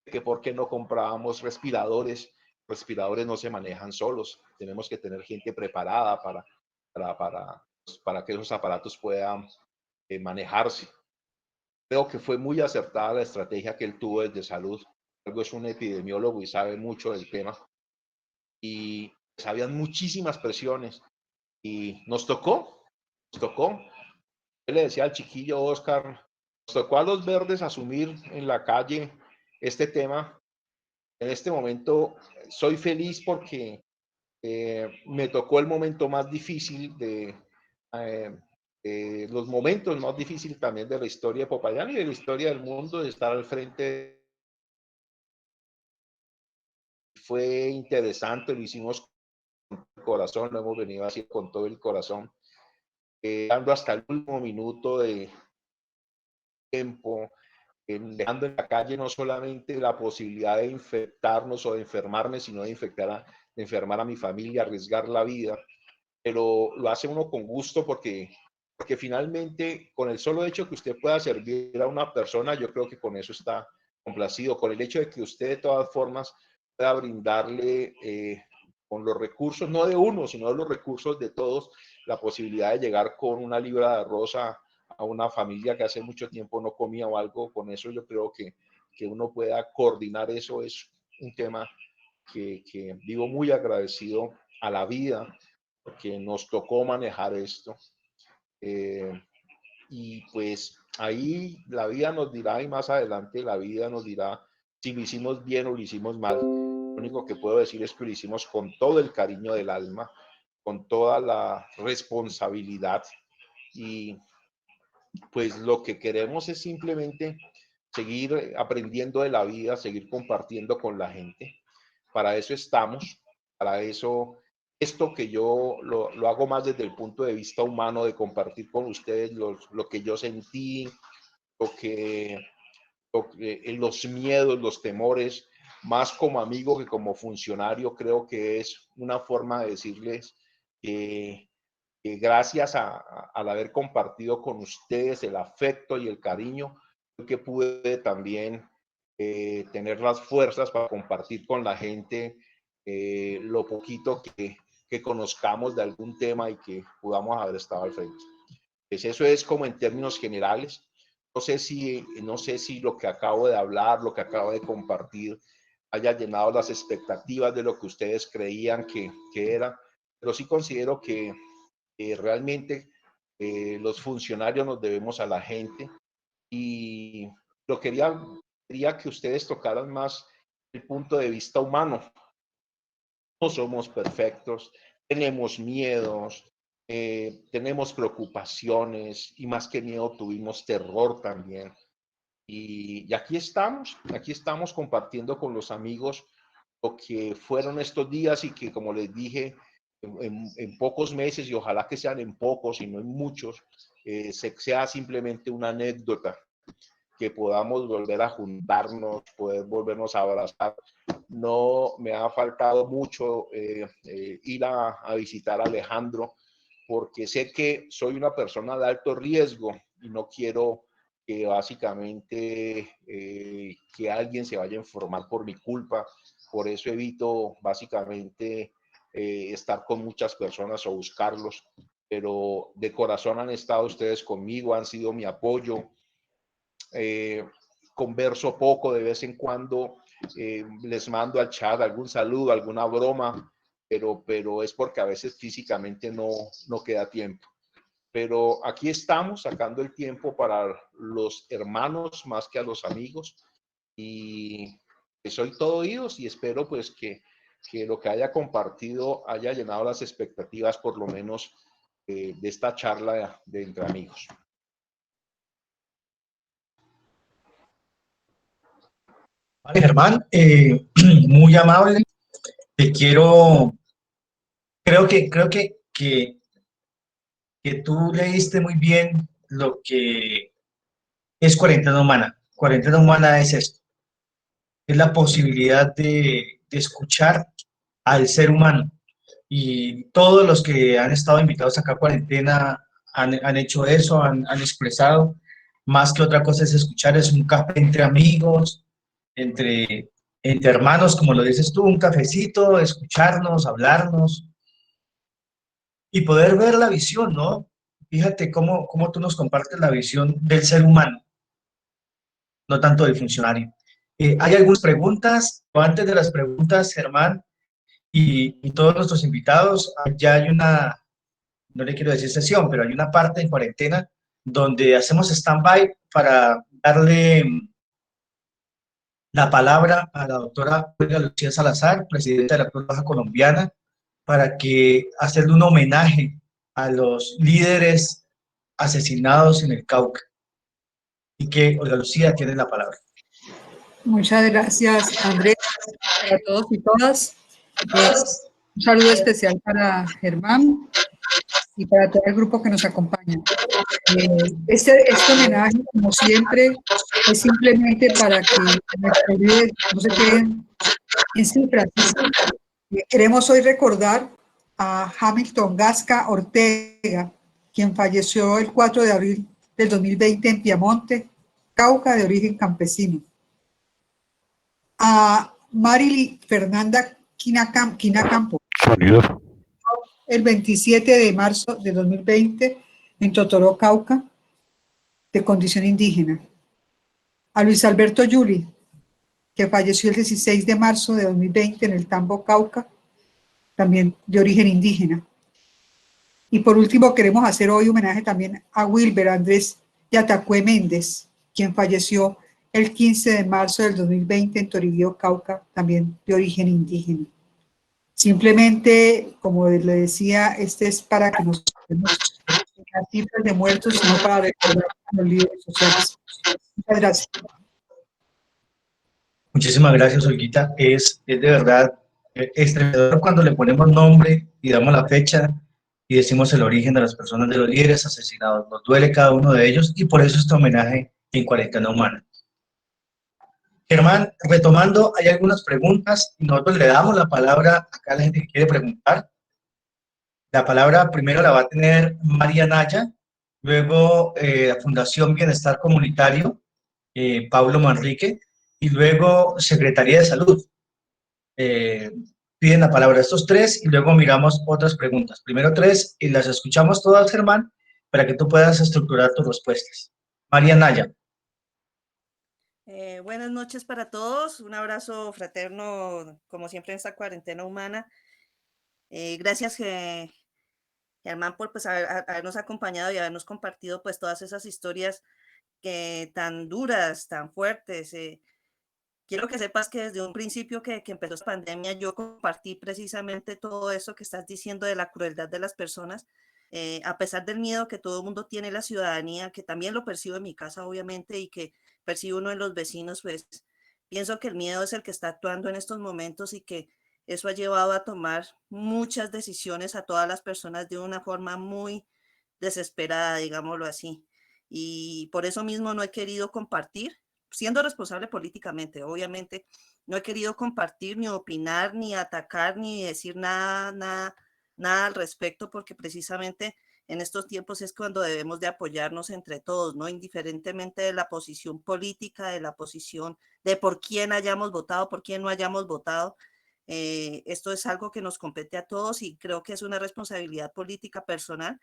que por qué no comprábamos respiradores. Respiradores no se manejan solos, tenemos que tener gente preparada para que esos aparatos puedan manejarse. Creo que fue muy acertada la estrategia que él tuvo desde salud. Algo es un epidemiólogo y sabe mucho del tema. Y pues, habían muchísimas presiones y nos tocó. Yo le decía al chiquillo Oscar, nos tocó a los verdes asumir en la calle este tema. En este momento soy feliz porque me tocó el momento más difícil los momentos más difíciles también de la historia de Popayán y de la historia del mundo, de estar al frente. Fue interesante, lo hicimos con el corazón, lo hemos venido así con todo el corazón, dando hasta el último minuto de tiempo, dejando en la calle no solamente la posibilidad de infectarnos o de enfermarme, sino de enfermar a mi familia, arriesgar la vida, pero lo hace uno con gusto porque finalmente con el solo hecho que usted pueda servir a una persona, yo creo que con eso está complacido, con el hecho de que usted de todas formas pueda brindarle con los recursos, no de uno, sino de los recursos de todos, la posibilidad de llegar con una libra de arroz a una familia que hace mucho tiempo no comía o algo. Con eso yo creo que uno pueda coordinar eso es un tema que vivo muy agradecido a la vida, porque nos tocó manejar esto. Y pues ahí la vida nos dirá, y más adelante la vida nos dirá si lo hicimos bien o lo hicimos mal. Lo único que puedo decir es que lo hicimos con todo el cariño del alma, con toda la responsabilidad, y pues lo que queremos es simplemente seguir aprendiendo de la vida, seguir compartiendo con la gente. Para eso estamos, para eso, esto que yo lo hago más desde el punto de vista humano, de compartir con ustedes lo que yo sentí, los miedos, los temores, más como amigo que como funcionario. Creo que es una forma de decirles que gracias al haber compartido con ustedes el afecto y el cariño, que pude también tener las fuerzas para compartir con la gente lo poquito que conozcamos de algún tema y que podamos haber estado al frente. Pues eso es como en términos generales. No sé si lo que acabo de hablar, lo que acabo de compartir, haya llenado las expectativas de lo que ustedes creían que era, pero sí considero que realmente los funcionarios nos debemos a la gente, y lo quería que ustedes tocaran más el punto de vista humano. No somos perfectos, tenemos miedos, tenemos preocupaciones, y más que miedo tuvimos terror también. Y aquí estamos compartiendo con los amigos lo que fueron estos días, y que, como les dije, en pocos meses, y ojalá que sean en pocos y no en muchos, sea simplemente una anécdota, que podamos volver a juntarnos, poder volvernos a abrazar. No me ha faltado mucho ir a visitar a Alejandro, porque sé que soy una persona de alto riesgo y no quiero que básicamente que alguien se vaya a enfermar por mi culpa. Por eso evito básicamente estar con muchas personas o buscarlos, pero de corazón han estado ustedes conmigo, han sido mi apoyo. Converso poco, de vez en cuando les mando al chat algún saludo, alguna broma, pero es porque a veces físicamente no queda tiempo. Pero aquí estamos sacando el tiempo para los hermanos más que a los amigos, y soy todo oídos, y espero pues que lo que haya compartido haya llenado las expectativas, por lo menos de esta charla de entre amigos. Vale, Germán, muy amable. Te quiero, que tú leíste muy bien lo que es cuarentena humana. Cuarentena humana es esto, es la posibilidad de escuchar al ser humano. Y todos los que han estado invitados acá a cuarentena han hecho eso, han expresado. Más que otra cosa es escuchar, es un café entre amigos, entre hermanos, como lo dices tú, un cafecito, escucharnos, hablarnos y poder ver la visión, ¿no? Fíjate cómo tú nos compartes la visión del ser humano, no tanto del funcionario. Hay algunas preguntas, o antes de las preguntas, Germán y todos nuestros invitados, ya hay una, no le quiero decir sesión, pero hay una parte en cuarentena donde hacemos stand-by para darle la palabra a la doctora Olga Lucía Salazar, presidenta de la Cruz Roja Colombiana, para que hacerle un homenaje a los líderes asesinados en el Cauca. Y que Olga Lucía tiene la palabra. Muchas gracias, Andrés, para todos y todas. Un saludo especial para Germán y para todo el grupo que nos acompaña. Este homenaje, como siempre, es simplemente para que nuestros líderes no se queden en cifras. Queremos hoy recordar a Hamilton Gasca Ortega, quien falleció el 4 de abril del 2020 en Piamonte, Cauca, de origen campesino. A Marily Fernanda Quinacampo, el 27 de marzo de 2020 en Totoró, Cauca, de condición indígena. A Luis Alberto Yuli, que falleció el 16 de marzo de 2020 en el Tambo, Cauca, también de origen indígena. Y por último, queremos hacer hoy homenaje también a Wilber Andrés Yatacue Méndez, quien falleció el 15 de marzo del 2020 en Toribío, Cauca, también de origen indígena. Simplemente, como le decía, este es para que nos quedemos en las cifras de muertos, sino para recordar a los líderes sociales. Muchas gracias. Muchísimas gracias, Olguita. Es de verdad estremecedor cuando le ponemos nombre y damos la fecha y decimos el origen de las personas, de los líderes asesinados. Nos duele cada uno de ellos y por eso este homenaje en Cuarentena Humana. Germán, retomando, hay algunas preguntas y nosotros le damos la palabra acá a la gente que quiere preguntar. La palabra primero la va a tener María Naya, luego la Fundación Bienestar Comunitario, Pablo Manrique, y luego Secretaría de Salud. Piden la palabra estos tres y luego miramos otras preguntas. Primero tres y las escuchamos todas, Germán, para que tú puedas estructurar tus respuestas. María Naya. Buenas noches para todos, un abrazo fraterno, como siempre en esta cuarentena humana. Gracias, Germán, por pues, habernos acompañado y habernos compartido pues, todas esas historias tan duras, tan fuertes. Quiero que sepas que desde un principio que empezó esta pandemia, yo compartí precisamente todo eso que estás diciendo de la crueldad de las personas. A pesar del miedo que todo el mundo tiene, la ciudadanía, que también lo percibo en mi casa, obviamente, y que percibo uno de los vecinos, pues pienso que el miedo es el que está actuando en estos momentos y que eso ha llevado a tomar muchas decisiones a todas las personas de una forma muy desesperada, digámoslo así. Y por eso mismo no he querido compartir, siendo responsable políticamente, obviamente, no he querido compartir, ni opinar, ni atacar, ni decir nada al respecto, porque precisamente en estos tiempos es cuando debemos de apoyarnos entre todos, ¿no? Indiferentemente de la posición política, de la posición de por quién hayamos votado, por quién no hayamos votado. Esto es algo que nos compete a todos y creo que es una responsabilidad política personal.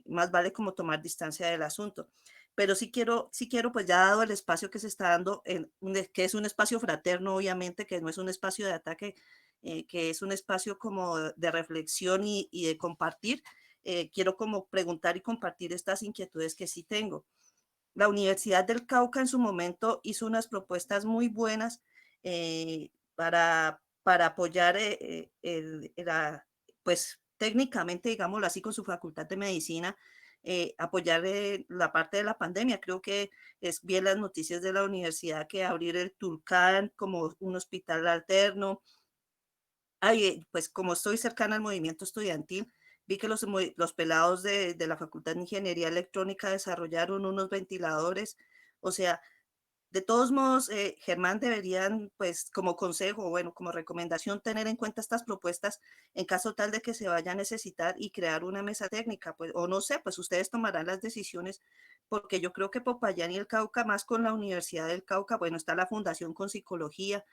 Más vale como tomar distancia del asunto. Pero sí quiero, pues ya dado el espacio que se está dando, que es un espacio fraterno, obviamente, que no es un espacio de ataque, que es un espacio como de reflexión y de compartir, quiero como preguntar y compartir estas inquietudes que sí tengo. La Universidad del Cauca en su momento hizo unas propuestas muy buenas para apoyar pues técnicamente, digámoslo así, con su facultad de medicina, apoyar la parte de la pandemia. Creo que es bien las noticias de la universidad que abrir el Tulcán como un hospital alterno. Pues como estoy cercana al movimiento estudiantil, vi que los pelados de la Facultad de Ingeniería Electrónica desarrollaron unos ventiladores. O sea, de todos modos, Germán, deberían, pues, como consejo, bueno, como recomendación, tener en cuenta estas propuestas en caso tal de que se vaya a necesitar y crear una mesa técnica, pues, o no sé, pues ustedes tomarán las decisiones, porque yo creo que Popayán y el Cauca, más con la Universidad del Cauca, bueno, está la Fundación con Psicología,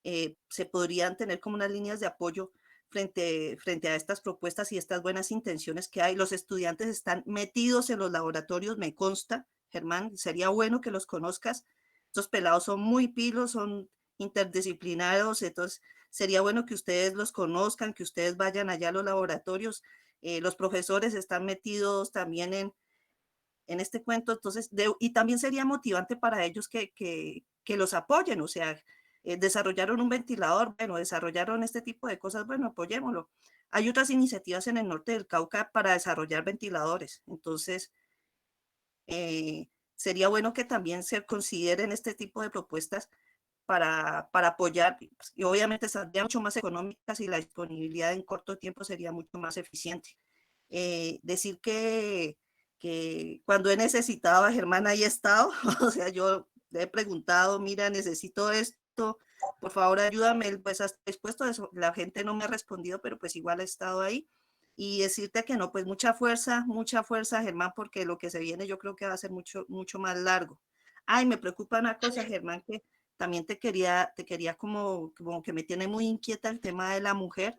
se podrían tener como unas líneas de apoyo frente a estas propuestas y estas buenas intenciones que hay. Los estudiantes están metidos en los laboratorios, me consta, Germán, sería bueno que los conozcas. Estos pelados son muy pilos, son interdisciplinados, entonces sería bueno que ustedes los conozcan, que ustedes vayan allá a los laboratorios. Los profesores están metidos también en este cuento, entonces, y también sería motivante para ellos que los apoyen, o sea, desarrollaron un ventilador, bueno, desarrollaron este tipo de cosas, bueno, apoyémoslo. Hay otras iniciativas en el norte del Cauca para desarrollar ventiladores, entonces sería bueno que también se consideren este tipo de propuestas para apoyar, y obviamente serían mucho más económicas y la disponibilidad en corto tiempo sería mucho más eficiente. Decir que cuando he necesitado a Germán ahí he estado, o sea, yo le he preguntado, mira, necesito esto, por favor ayúdame, pues hasta dispuesto, eso, la gente no me ha respondido, pero pues igual he estado ahí. Y decirte que no, pues mucha fuerza, Germán, porque lo que se viene yo creo que va a ser mucho, mucho más largo. Ay, me preocupa una cosa, Germán, que también te quería como que me tiene muy inquieta el tema de la mujer,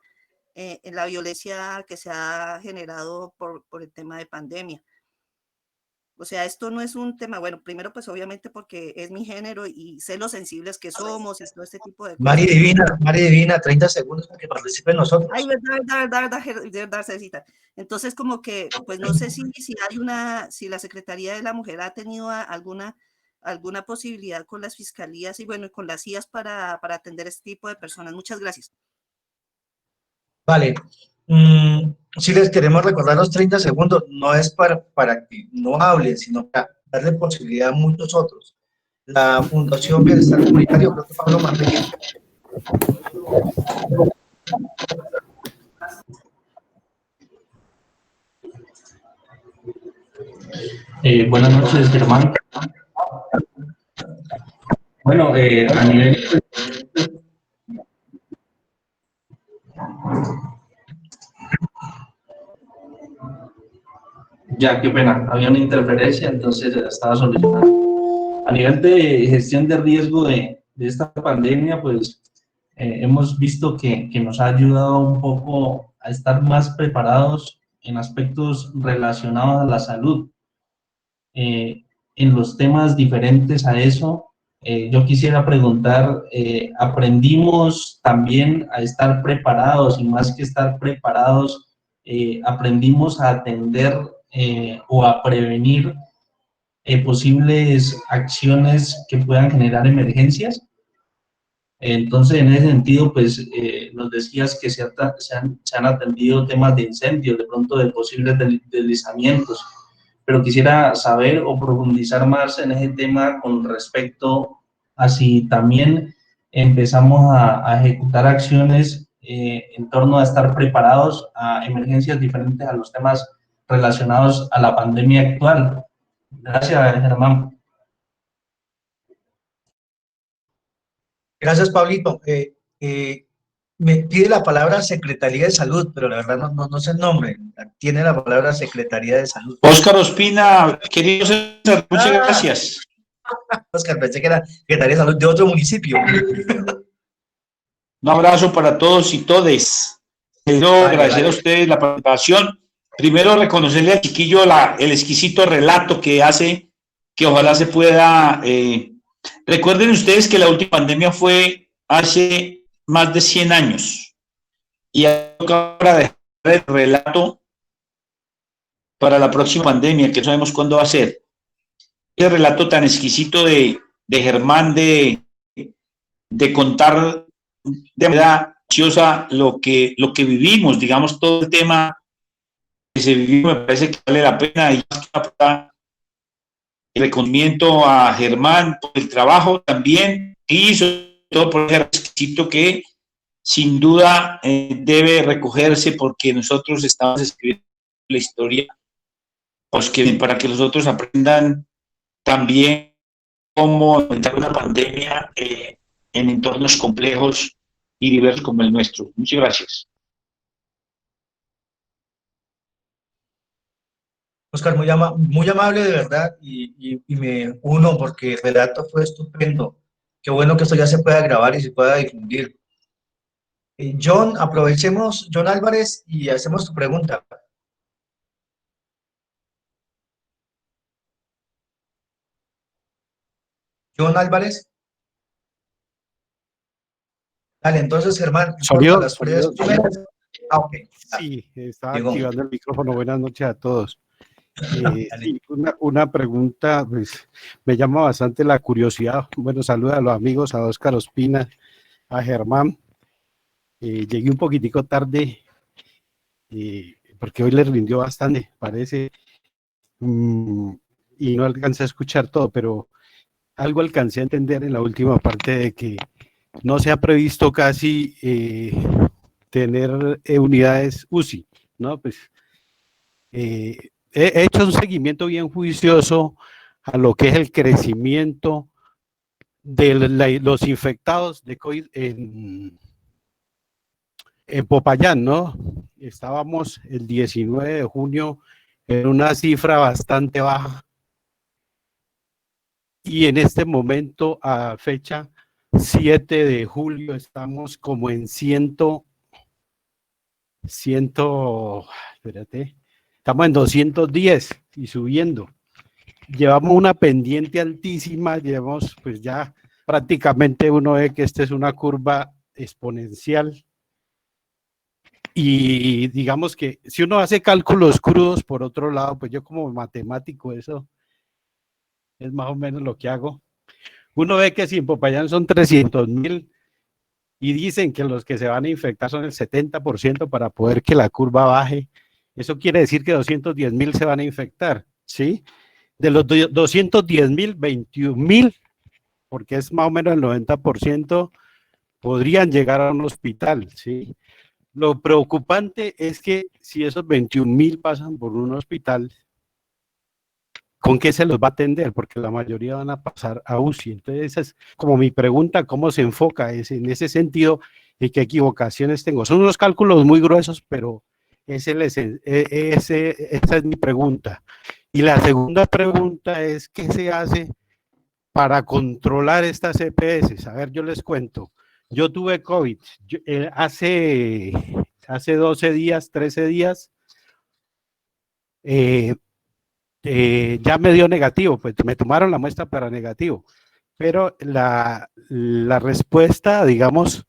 en la violencia que se ha generado por el tema de pandemia. O sea, esto no es un tema, bueno, primero pues obviamente porque es mi género y sé lo sensibles que somos y todo este tipo de cosas. Mari Divina, 30 segundos para que participen nosotros. Ay, verdad, Cecita. Entonces, como que, pues no sé si si la Secretaría de la Mujer ha tenido alguna posibilidad con las fiscalías y bueno, con las CIAs para atender este tipo de personas. Muchas gracias. Vale. Si les queremos recordar los 30 segundos, no es para que no hablen, sino para darle posibilidad a muchos otros. La Fundación Bienestar Comunitario, creo que Pablo Manrique. Buenas noches, Germán. Bueno, a nivel... Ya, qué pena, había una interferencia, entonces estaba solucionando. A nivel de gestión de riesgo de esta pandemia, pues hemos visto que nos ha ayudado un poco a estar más preparados en aspectos relacionados a la salud. En los temas diferentes a eso, yo quisiera preguntar, ¿aprendimos también a estar preparados y más que estar preparados, aprendimos a atender o a prevenir posibles acciones que puedan generar emergencias? Entonces, en ese sentido, pues, nos decías que se han atendido temas de incendios, de pronto de posibles deslizamientos, pero quisiera saber o profundizar más en ese tema con respecto a si también empezamos a ejecutar acciones en torno a estar preparados a emergencias diferentes a los temas relacionados a la pandemia actual. Gracias, Germán. Gracias, Pablito. Me pide la palabra Secretaría de Salud, pero la verdad no sé el nombre. Tiene la palabra Secretaría de Salud. Óscar Ospina, querido César, muchas gracias. Óscar, pensé que era Secretaría de Salud de otro municipio. Un abrazo para todos y todes. Quiero agradecer a ustedes la participación. Primero, reconocerle al chiquillo el exquisito relato que hace, que ojalá se pueda... Recuerden ustedes que la última pandemia fue hace más de 100 años. Y ahora dejar el relato para la próxima pandemia, que no sabemos cuándo va a ser. El relato tan exquisito de Germán de contar de manera ansiosa lo que vivimos, digamos, todo el tema que se vivió, me parece que vale la pena. Y el reconocimiento a Germán por el trabajo también y sobre todo por el requisito que sin duda debe recogerse, porque nosotros estamos escribiendo la historia pues para que los otros aprendan también cómo enfrentar una pandemia en entornos complejos y diversos como el nuestro. Muchas gracias. Oscar, muy amable de verdad y me uno porque el relato fue estupendo. Qué bueno que esto ya se pueda grabar y se pueda difundir. John, aprovechemos, John Álvarez, y hacemos tu pregunta. John Álvarez. Dale, entonces, Germán, en cuanto a las pruebas primeras. Ah, ok. Sí, estaba Llegó. activando el micrófono. Buenas noches a todos. Dale. Sí, una pregunta, pues me llama bastante la curiosidad. Bueno, saluda a los amigos, a Óscar Ospina, a Germán. Llegué un poquitico tarde porque hoy les rindió bastante, parece, y no alcancé a escuchar todo, pero algo alcancé a entender en la última parte de que no se ha previsto casi tener unidades UCI, ¿no? Pues he hecho un seguimiento bien juicioso a lo que es el crecimiento de los infectados de COVID en Popayán, ¿no? Estábamos el 19 de junio en una cifra bastante baja y en este momento, a fecha 7 de julio, estamos como en 100, espérate, estamos en 210 y subiendo. Llevamos una pendiente altísima, llevamos pues ya prácticamente uno ve que esta es una curva exponencial y digamos que si uno hace cálculos crudos por otro lado, pues yo como matemático eso es más o menos lo que hago. Uno ve que si en Popayán son 300.000 y dicen que los que se van a infectar son el 70% para poder que la curva baje, eso quiere decir que 210.000 se van a infectar, ¿sí? De los 210.000, 21.000, porque es más o menos el 90%, podrían llegar a un hospital, ¿sí? Lo preocupante es que si esos 21.000 pasan por un hospital, ¿con qué se los va a atender? Porque la mayoría van a pasar a UCI. Entonces, esa es como mi pregunta, ¿cómo se enfoca en ese sentido y qué equivocaciones tengo? Son unos cálculos muy gruesos, pero esa es mi pregunta. Y la segunda pregunta es, ¿qué se hace para controlar estas EPS? A ver, yo les cuento. Yo tuve COVID hace 12 días, 13 días, ya me dio negativo, pues me tomaron la muestra para negativo, pero la respuesta, digamos,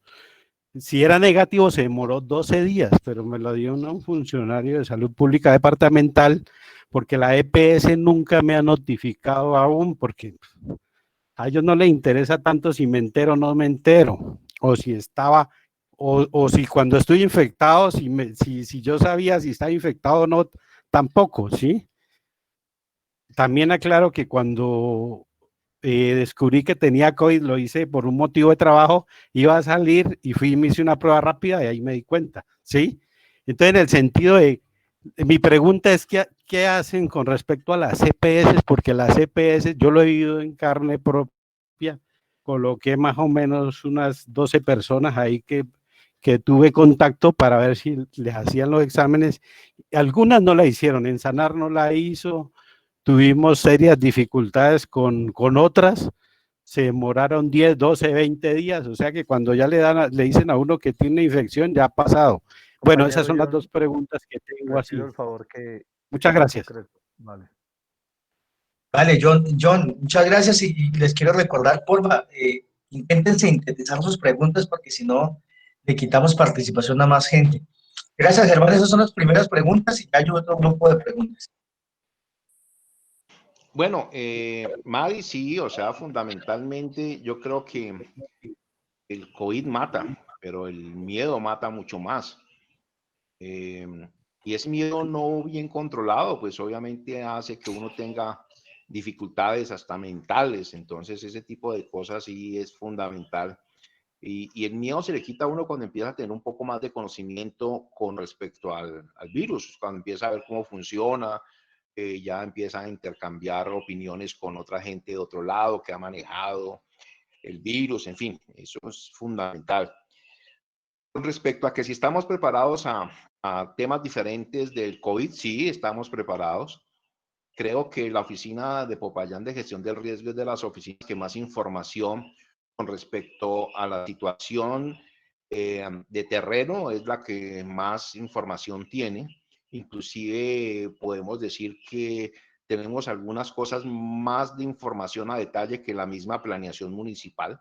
si era negativo se demoró 12 días, pero me lo dio un funcionario de salud pública departamental, porque la EPS nunca me ha notificado aún, porque a ellos no les interesa tanto si me entero o no me entero, o si estaba, o si cuando estoy infectado, si yo sabía si estaba infectado o no, tampoco, ¿sí? También aclaro que cuando descubrí que tenía COVID, lo hice por un motivo de trabajo, iba a salir y fui y me hice una prueba rápida y ahí me di cuenta, ¿sí? Entonces, en el sentido mi pregunta es, ¿qué hacen con respecto a las EPS? Porque las EPS, yo lo he vivido en carne propia, coloqué más o menos unas 12 personas ahí que tuve contacto para ver si les hacían los exámenes. Algunas no la hicieron, en Sanar no la hizo, tuvimos serias dificultades con otras, se demoraron 10, 12, 20 días, o sea que cuando ya le dicen a uno que tiene infección, ya ha pasado. Bueno, esas son las dos preguntas que tengo así. El favor que Muchas gracias. Vale. Vale, John, muchas gracias y les quiero recordar, porfa, intenten sintetizar sus preguntas porque si no, le quitamos participación a más gente. Gracias, Germán, esas son las primeras preguntas y ya hay otro grupo de preguntas. Bueno, Madi, sí, o sea, fundamentalmente yo creo que el COVID mata, pero el miedo mata mucho más. Y ese miedo no bien controlado, pues obviamente hace que uno tenga dificultades hasta mentales. Entonces, ese tipo de cosas sí es fundamental. Y el miedo se le quita a uno cuando empieza a tener un poco más de conocimiento con respecto al virus, cuando empieza a ver cómo funciona, ya empieza a intercambiar opiniones con otra gente de otro lado que ha manejado el virus, en fin, eso es fundamental. Con respecto a que si estamos preparados a temas diferentes del COVID, sí, estamos preparados. creo que la oficina de Popayán de gestión del riesgo es de las oficinas que más información con respecto a la situación de terreno, es la que más información tiene. Inclusive podemos decir que tenemos algunas cosas más de información a detalle que la misma planeación municipal,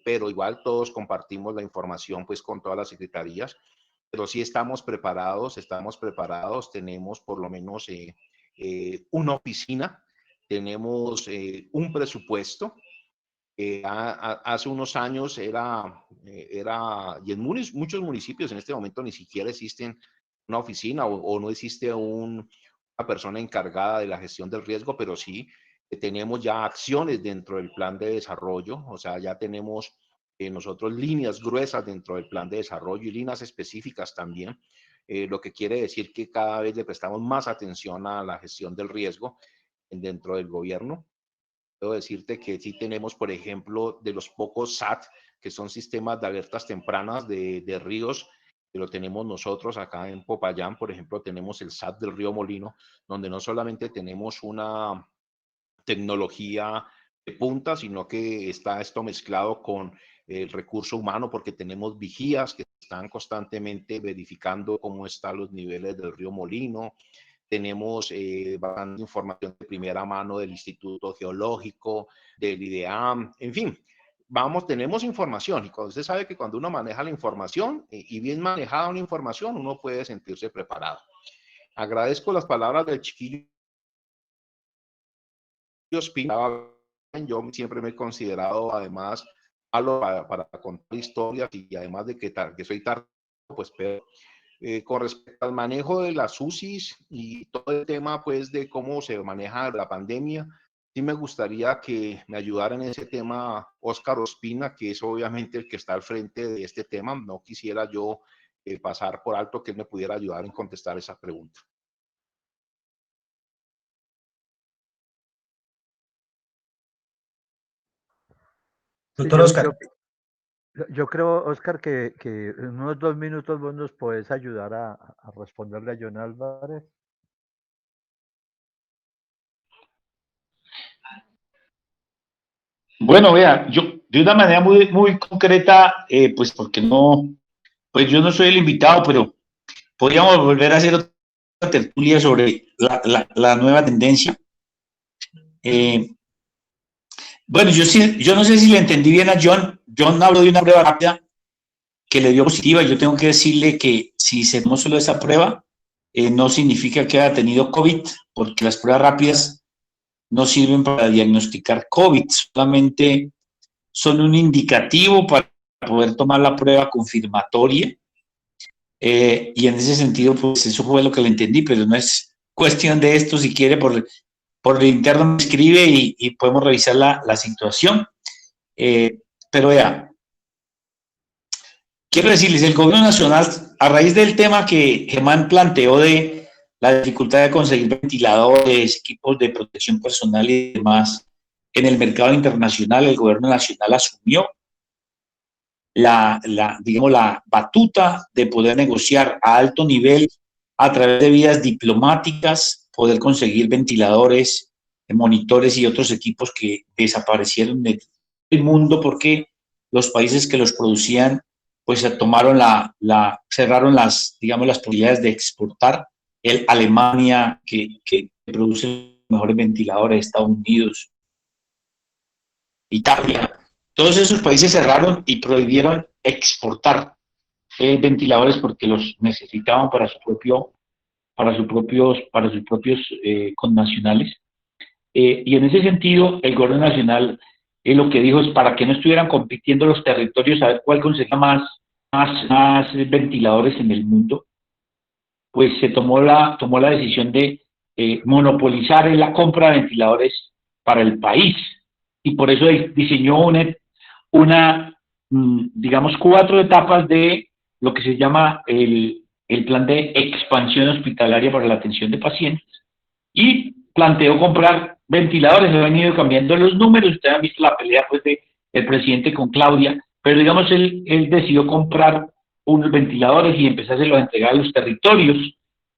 pero igual todos compartimos la información pues con todas las secretarías, pero sí estamos preparados, tenemos por lo menos una oficina, tenemos un presupuesto. Hace unos años y en muchos municipios en este momento ni siquiera existen una oficina o no existe una persona encargada de la gestión del riesgo, pero sí tenemos ya acciones dentro del plan de desarrollo, o sea, ya tenemos nosotros líneas gruesas dentro del plan de desarrollo y líneas específicas también, lo que quiere decir que cada vez le prestamos más atención a la gestión del riesgo dentro del gobierno. Puedo decirte que sí tenemos, por ejemplo, de los pocos SAT, que son sistemas de alertas tempranas de ríos, que lo tenemos nosotros acá en Popayán. Por ejemplo, tenemos el SAT del río Molino, donde no solamente tenemos una tecnología de punta, sino que está esto mezclado con el recurso humano, porque tenemos vigías que están constantemente verificando cómo están los niveles del río Molino. Tenemos bastante información de primera mano del Instituto Geológico, del IDEAM, en fin, tenemos información, y cuando usted sabe que cuando uno maneja la información y bien manejada una información, uno puede sentirse preparado. Agradezco las palabras del chiquillo Espina. Yo siempre me he considerado además para contar historias, y además de que soy tarde, pues pero con respecto al manejo de las UCIs y todo el tema pues de cómo se maneja la pandemia, sí me gustaría que me ayudara en ese tema Óscar Ospina, que es obviamente el que está al frente de este tema. No quisiera yo pasar por alto que él me pudiera ayudar en contestar esa pregunta. Doctor Óscar. Yo creo, Óscar, que en unos 2 minutos vos nos podés ayudar a responderle a John Álvarez. Bueno, vea, yo de una manera muy concreta, pues porque pues yo no soy el invitado, pero podríamos volver a hacer otra tertulia sobre la nueva tendencia. Bueno, yo no sé si le entendí bien a John. John habló de una prueba rápida que le dio positiva. Yo tengo que decirle que si se tomó solo esa prueba, no significa que haya tenido COVID, porque las pruebas rápidas no sirven para diagnosticar COVID, solamente son un indicativo para poder tomar la prueba confirmatoria. Y en ese sentido, pues eso fue lo que le entendí, pero no es cuestión de esto. Si quiere, por el interno me escribe y podemos revisar la situación. Pero vea, quiero decirles, el gobierno nacional, a raíz del tema que Germán planteó de la dificultad de conseguir ventiladores, equipos de protección personal y demás en el mercado internacional, el gobierno nacional asumió digamos, la batuta de poder negociar a alto nivel a través de vías diplomáticas, poder conseguir ventiladores, monitores y otros equipos que desaparecieron del mundo porque los países que los producían pues tomaron cerraron digamos, las posibilidades de exportar. Alemania, que produce los mejores ventiladores, Estados Unidos, Italia, todos esos países cerraron y prohibieron exportar ventiladores porque los necesitaban para sus propios connacionales. Y en ese sentido, el gobierno nacional lo que dijo es para que no estuvieran compitiendo los territorios a ver cuál conseguía más ventiladores en el mundo, pues se tomó la decisión de monopolizar la compra de ventiladores para el país. Y por eso diseñó digamos, 4 etapas de lo que se llama el plan de expansión hospitalaria para la atención de pacientes, y planteó comprar ventiladores. Se han ido cambiando los números, ustedes han visto la pelea pues del presidente con Claudia, pero digamos él decidió comprar unos ventiladores y empezárselos a entregar a los territorios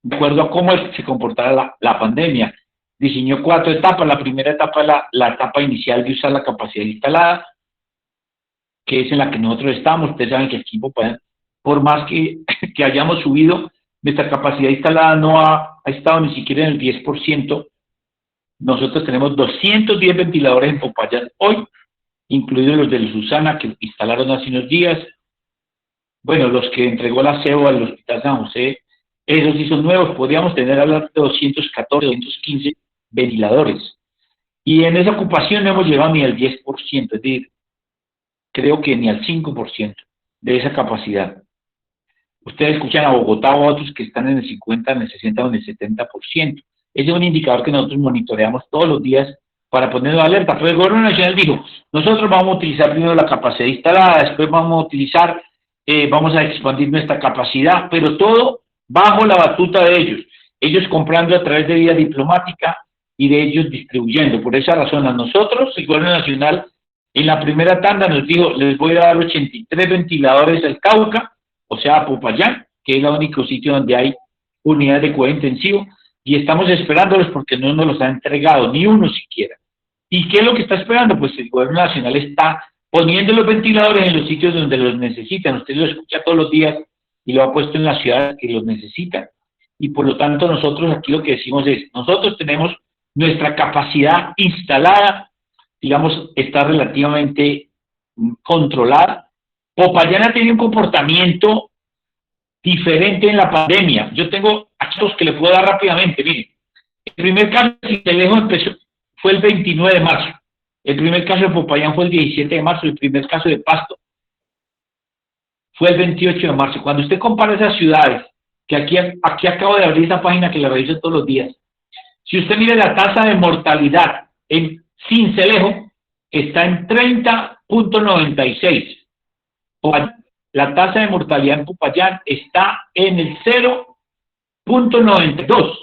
de acuerdo a cómo se comportara la pandemia. diseñó 4 etapas. La primera etapa es la etapa inicial de usar la capacidad instalada, que es en la que nosotros estamos. Ustedes saben que aquí, por más que hayamos subido, nuestra capacidad instalada no ha estado ni siquiera en el 10%. Nosotros tenemos 210 ventiladores en Popayán hoy, incluidos los del Susana, que instalaron hace unos días. Bueno, los que entregó la CEO al Hospital San José, esos sí son nuevos. Podríamos tener hablar de 214, 215 ventiladores. Y en esa ocupación no hemos llegado ni al 10%, es decir, creo que ni al 5% de esa capacidad. Ustedes escuchan a Bogotá o a otros que están en el 50, en el 60 o en el 70%. Ese es un indicador que nosotros monitoreamos todos los días para ponernos alerta. Pero el gobierno nacional dijo, nosotros vamos a utilizar primero la capacidad instalada, después vamos a utilizar, vamos a expandir nuestra capacidad, pero todo bajo la batuta de ellos. Ellos comprando a través de vía diplomática y de ellos distribuyendo. Por esa razón, a nosotros, el gobierno nacional, en la primera tanda nos dijo, les voy a dar 83 ventiladores al Cauca, o sea, a Popayán, que es el único sitio donde hay unidades de cuidado intensivo, y estamos esperándolos porque no nos los ha entregado, ni uno siquiera. ¿Y qué es lo que está esperando? Pues el gobierno nacional está poniendo los ventiladores en los sitios donde los necesitan. Usted lo escucha todos los días y lo ha puesto en las ciudades que los necesitan. Y por lo tanto nosotros aquí lo que decimos es, nosotros tenemos nuestra capacidad instalada, digamos, está relativamente controlada. Popayán ha tenido un comportamiento diferente en la pandemia. Yo tengo datos que le puedo dar rápidamente. Miren, el primer caso de Cincelejo fue el 29 de marzo. El primer caso de Popayán fue el 17 de marzo. El primer caso de Pasto fue el 28 de marzo. Cuando usted compara esas ciudades, que aquí acabo de abrir esa página que la reviso todos los días, si usted mira la tasa de mortalidad en Cincelejo, está en 30.96. La tasa de mortalidad en Popayán está en el 0.92.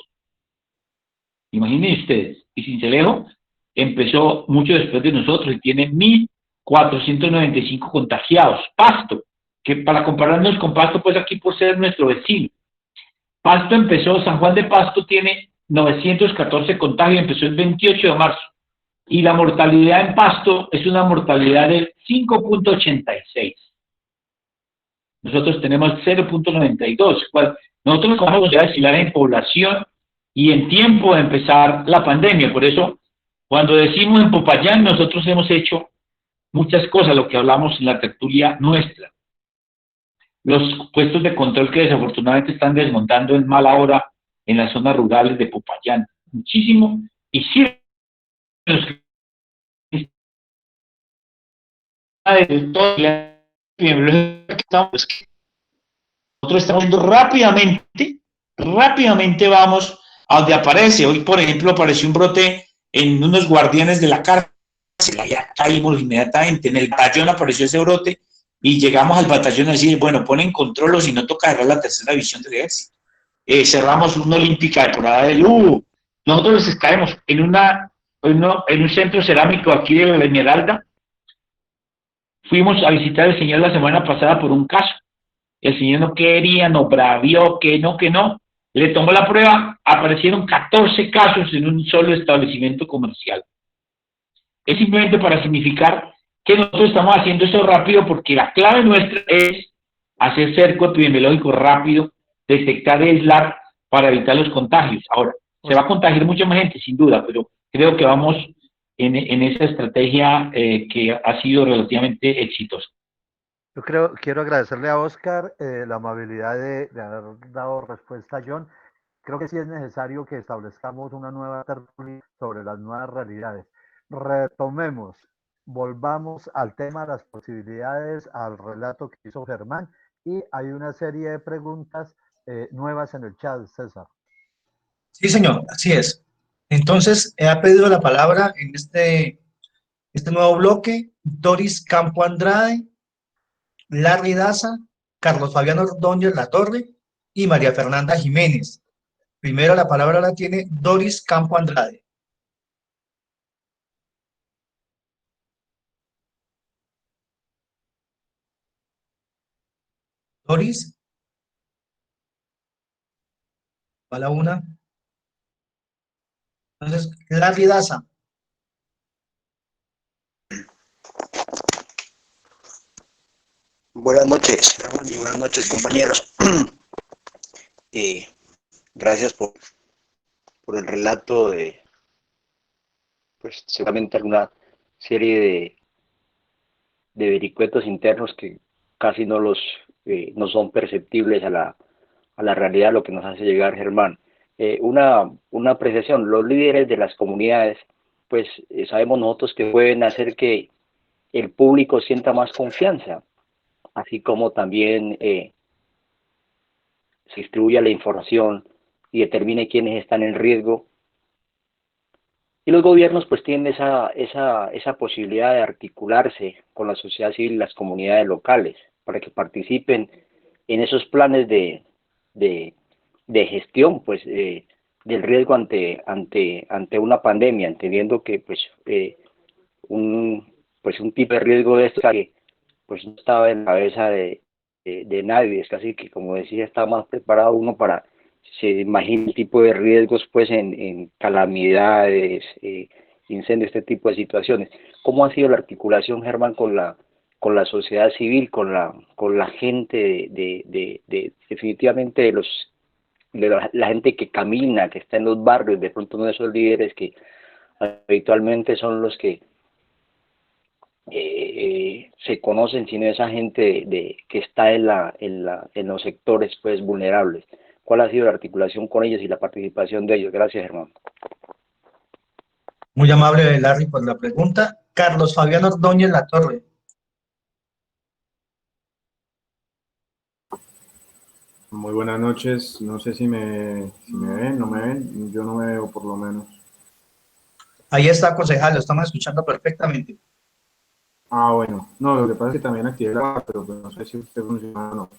Imaginen ustedes, y Cincelejo empezó mucho después de nosotros y tiene 1.495 contagiados. Pasto, que para compararnos con Pasto, pues aquí por ser nuestro vecino. Pasto empezó, San Juan de Pasto tiene 914 contagios, empezó el 28 de marzo. Y la mortalidad en Pasto es una mortalidad del 5.86. Nosotros tenemos 0.92. Nosotros nos vamos a desfilar en población y en tiempo de empezar la pandemia. Por eso, cuando decimos en Popayán, nosotros hemos hecho muchas cosas, lo que hablamos en la tertulia nuestra. Los puestos de control que desafortunadamente están desmontando en mala hora en las zonas rurales de Popayán. Muchísimo. Y sí, nosotros estamos viendo rápidamente vamos a donde aparece. Hoy, por ejemplo, apareció un brote en unos guardianes de la cárcel, allá caímos inmediatamente. En el batallón apareció ese brote y llegamos al batallón a decir, bueno, ponen control o si no toca cerrar la tercera división del ejército. Cerramos una olímpica de Porada del Hugo. Nosotros caemos en un centro cerámico aquí de la Esmeralda. Fuimos a visitar al señor la semana pasada por un caso. El señor no quería, no bravió, que no. Le tomó la prueba, aparecieron 14 casos en un solo establecimiento comercial. Es simplemente para significar que nosotros estamos haciendo eso rápido porque la clave nuestra es hacer cerco epidemiológico rápido, detectar y aislar para evitar los contagios. Ahora, se va a contagiar mucha más gente, sin duda, pero creo que vamos en esa estrategia que ha sido relativamente exitosa. Quiero agradecerle a Oscar la amabilidad de haber dado respuesta a John. Creo que sí es necesario que establezcamos una nueva tertulia sobre las nuevas realidades. Retomemos, volvamos al tema de las posibilidades, al relato que hizo Germán, y hay una serie de preguntas nuevas en el chat, César. Sí, señor, así es. Entonces, ha pedido la palabra en este nuevo bloque Doris Campo Andrade, Larry Daza, Carlos Fabián Ordóñez Latorre y María Fernanda Jiménez. Primero la palabra la tiene Doris Campo Andrade. Doris. ¿Va la una? Entonces, Larry Daza. Buenas noches, y buenas noches, compañeros. Gracias por el relato de, pues, seguramente alguna serie de vericuetos internos que casi no son perceptibles a la realidad, lo que nos hace llegar Germán. Una apreciación, los líderes de las comunidades, pues sabemos nosotros que pueden hacer que el público sienta más confianza, así como también se distribuya la información y determine quiénes están en riesgo. Y los gobiernos pues tienen esa posibilidad de articularse con la sociedad civil y las comunidades locales para que participen en esos planes de gestión pues del riesgo ante una pandemia, entendiendo que un tipo de riesgo de esto que pues no estaba en la cabeza de nadie. Es casi que, como decía, está más preparado uno para, se imagina el tipo de riesgos pues en calamidades, incendios, este tipo de situaciones. ¿Cómo ha sido la articulación, Germán, con la sociedad civil, con la gente definitivamente la gente que camina, que está en los barrios, de pronto no esos líderes que habitualmente son los que se conocen, sino esa gente que está en los sectores pues vulnerables? ¿Cuál ha sido la articulación con ellos y la participación de ellos? Gracias, Germán. Muy amable, Larry, por la pregunta. Carlos Fabián Ordóñez Latorre. Muy buenas noches. No sé si me ven, no me ven. Yo no me veo, por lo menos. Ahí está, concejal, lo estamos escuchando perfectamente. Ah, bueno. No, lo que pasa es que también activé la, pero pues no sé si usted funciona o no.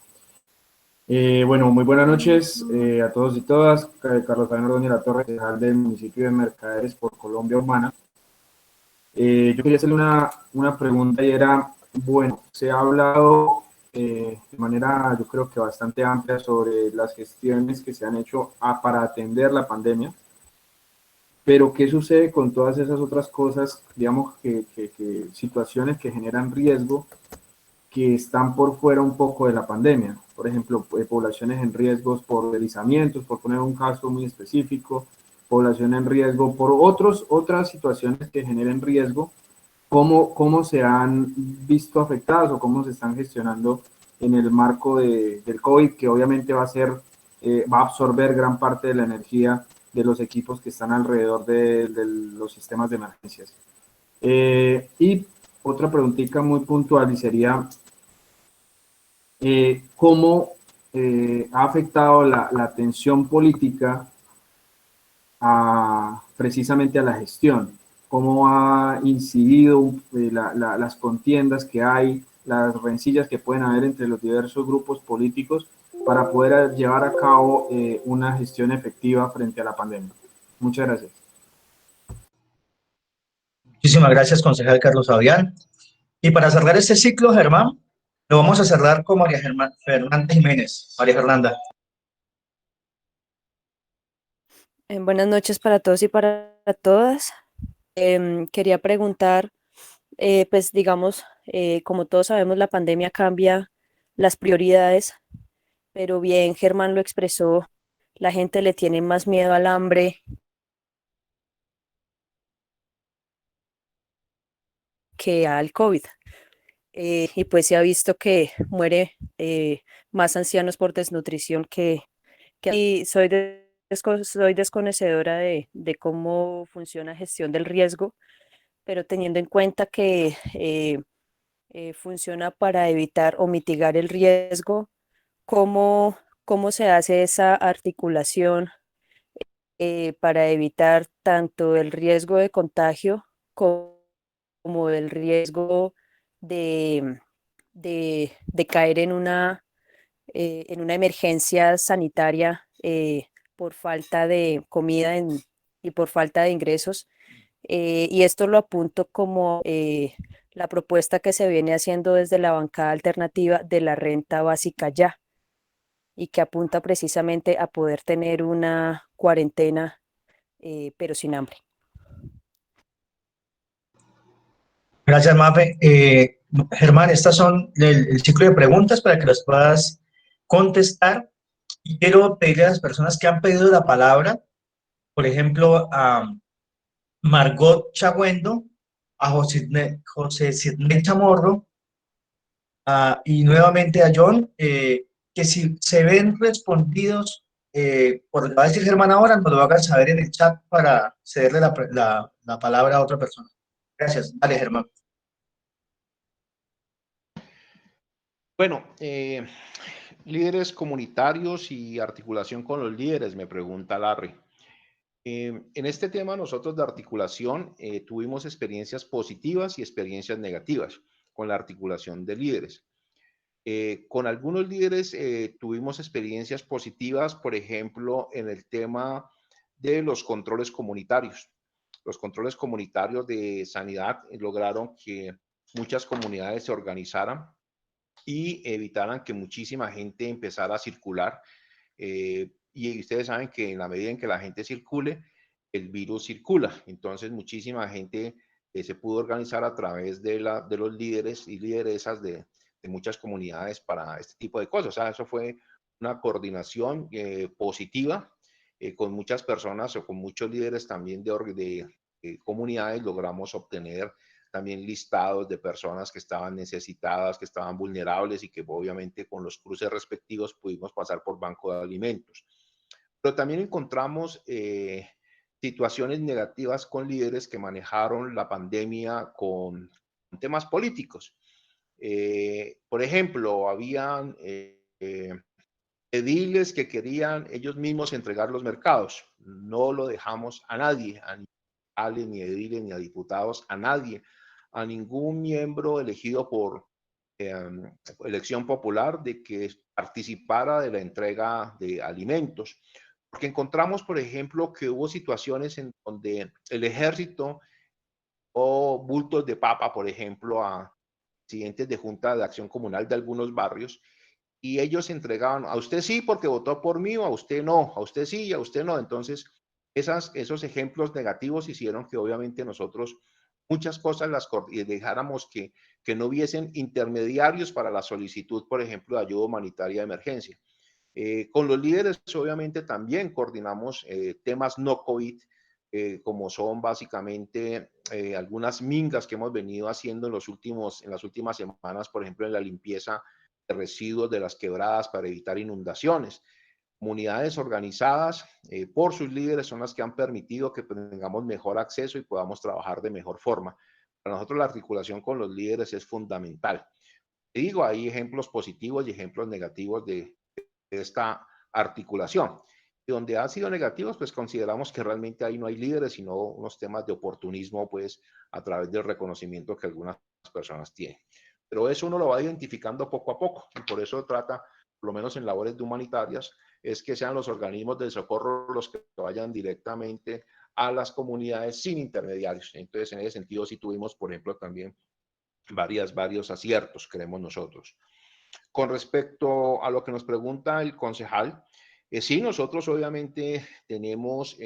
Bueno, muy buenas noches a todos y todas. Carlos Fabián Ordóñez Latorre, concejal del municipio de Mercaderes por Colombia Humana. Yo quería hacerle una pregunta y era, bueno, se ha hablado de manera, yo creo que bastante amplia sobre las gestiones que se han hecho para atender la pandemia, pero ¿qué sucede con todas esas otras cosas, digamos, que situaciones que generan riesgo, que están por fuera un poco de la pandemia? Por ejemplo, poblaciones en riesgos por deslizamientos, por poner un caso muy específico, población en riesgo por otras situaciones que generen riesgo. ¿Cómo se han visto afectadas o cómo se están gestionando en el marco del COVID, que obviamente va a absorber gran parte de la energía de los equipos que están alrededor de los sistemas de emergencias? Y otra preguntita muy puntual y sería, ¿cómo ha afectado la tensión política precisamente a la gestión? ¿Cómo ha incidido las contiendas que hay, las rencillas que pueden haber entre los diversos grupos políticos para poder llevar a cabo una gestión efectiva frente a la pandemia? Muchas gracias. Muchísimas gracias, concejal Carlos Fabián. Y para cerrar este ciclo, Germán, lo vamos a cerrar con María Fernanda Jiménez. María Fernanda. Buenas noches para todos y para todas. Quería preguntar, pues digamos, como todos sabemos, la pandemia cambia las prioridades, pero bien, Germán lo expresó, la gente le tiene más miedo al hambre que al COVID. Y pues se ha visto que muere más ancianos por desnutrición y soy desconocedora de cómo funciona gestión del riesgo, pero teniendo en cuenta que funciona para evitar o mitigar el riesgo, ¿cómo se hace esa articulación para evitar tanto el riesgo de contagio como el riesgo de, de caer en una emergencia sanitaria por falta de comida y por falta de ingresos? Y esto lo apunto como la propuesta que se viene haciendo desde la bancada alternativa de la renta básica ya, y que apunta precisamente a poder tener una cuarentena pero sin hambre. Gracias, Mafe. Germán, estas son el ciclo de preguntas para que las puedas contestar. Y quiero pedirle a las personas que han pedido la palabra, por ejemplo, a Margot Chagüendo, a José Sidney Chamorro, y nuevamente a John, que si se ven respondidos, por lo que va a decir Germán ahora, nos lo hagan saber en el chat para cederle la palabra a otra persona. Gracias. Dale, Germán. Bueno, líderes comunitarios y articulación con los líderes, me pregunta Larry. En este tema nosotros de articulación tuvimos experiencias positivas y experiencias negativas con la articulación de líderes. Con algunos líderes tuvimos experiencias positivas, por ejemplo, en el tema de los controles comunitarios. Los controles comunitarios de sanidad lograron que muchas comunidades se organizaran y evitaran que muchísima gente empezara a circular. Y ustedes saben que en la medida en que la gente circule, el virus circula. Entonces, muchísima gente se pudo organizar a través de los líderes y lideresas de muchas comunidades para este tipo de cosas. O sea, eso fue una coordinación positiva con muchas personas o con muchos líderes también de comunidades. Logramos obtener también listados de personas que estaban necesitadas, que estaban vulnerables y que obviamente con los cruces respectivos pudimos pasar por banco de alimentos. Pero también encontramos situaciones negativas con líderes que manejaron la pandemia con temas políticos. Por ejemplo, habían ediles que querían ellos mismos entregar los mercados. No lo dejamos a nadie, a ni ediles, ni a diputados, a nadie, a ningún miembro elegido por elección popular de que participara de la entrega de alimentos. Porque encontramos, por ejemplo, que hubo situaciones en donde el ejército o bultos de papa, por ejemplo, a presidentes de junta de acción comunal de algunos barrios, y ellos entregaban, a usted sí porque votó por mí, o a usted no, a usted sí y a usted no. Entonces, esos ejemplos negativos hicieron que obviamente nosotros muchas cosas las dejáramos que no hubiesen intermediarios para la solicitud, por ejemplo, de ayuda humanitaria de emergencia. Con los líderes, obviamente, también coordinamos temas no COVID, como son básicamente algunas mingas que hemos venido haciendo en las últimas semanas, por ejemplo, en la limpieza de residuos de las quebradas para evitar inundaciones. Comunidades organizadas por sus líderes son las que han permitido que tengamos mejor acceso y podamos trabajar de mejor forma. Para nosotros la articulación con los líderes es fundamental. Te digo, hay ejemplos positivos y ejemplos negativos de esta articulación. Y donde han sido negativos, pues consideramos que realmente ahí no hay líderes, sino unos temas de oportunismo, pues a través del reconocimiento que algunas personas tienen. Pero eso uno lo va identificando poco a poco, y por eso trata, por lo menos en labores de humanitarias, es que sean los organismos de socorro los que vayan directamente a las comunidades sin intermediarios. Entonces, en ese sentido, sí tuvimos, por ejemplo, también varios aciertos, creemos nosotros. Con respecto a lo que nos pregunta el concejal, sí, nosotros obviamente tenemos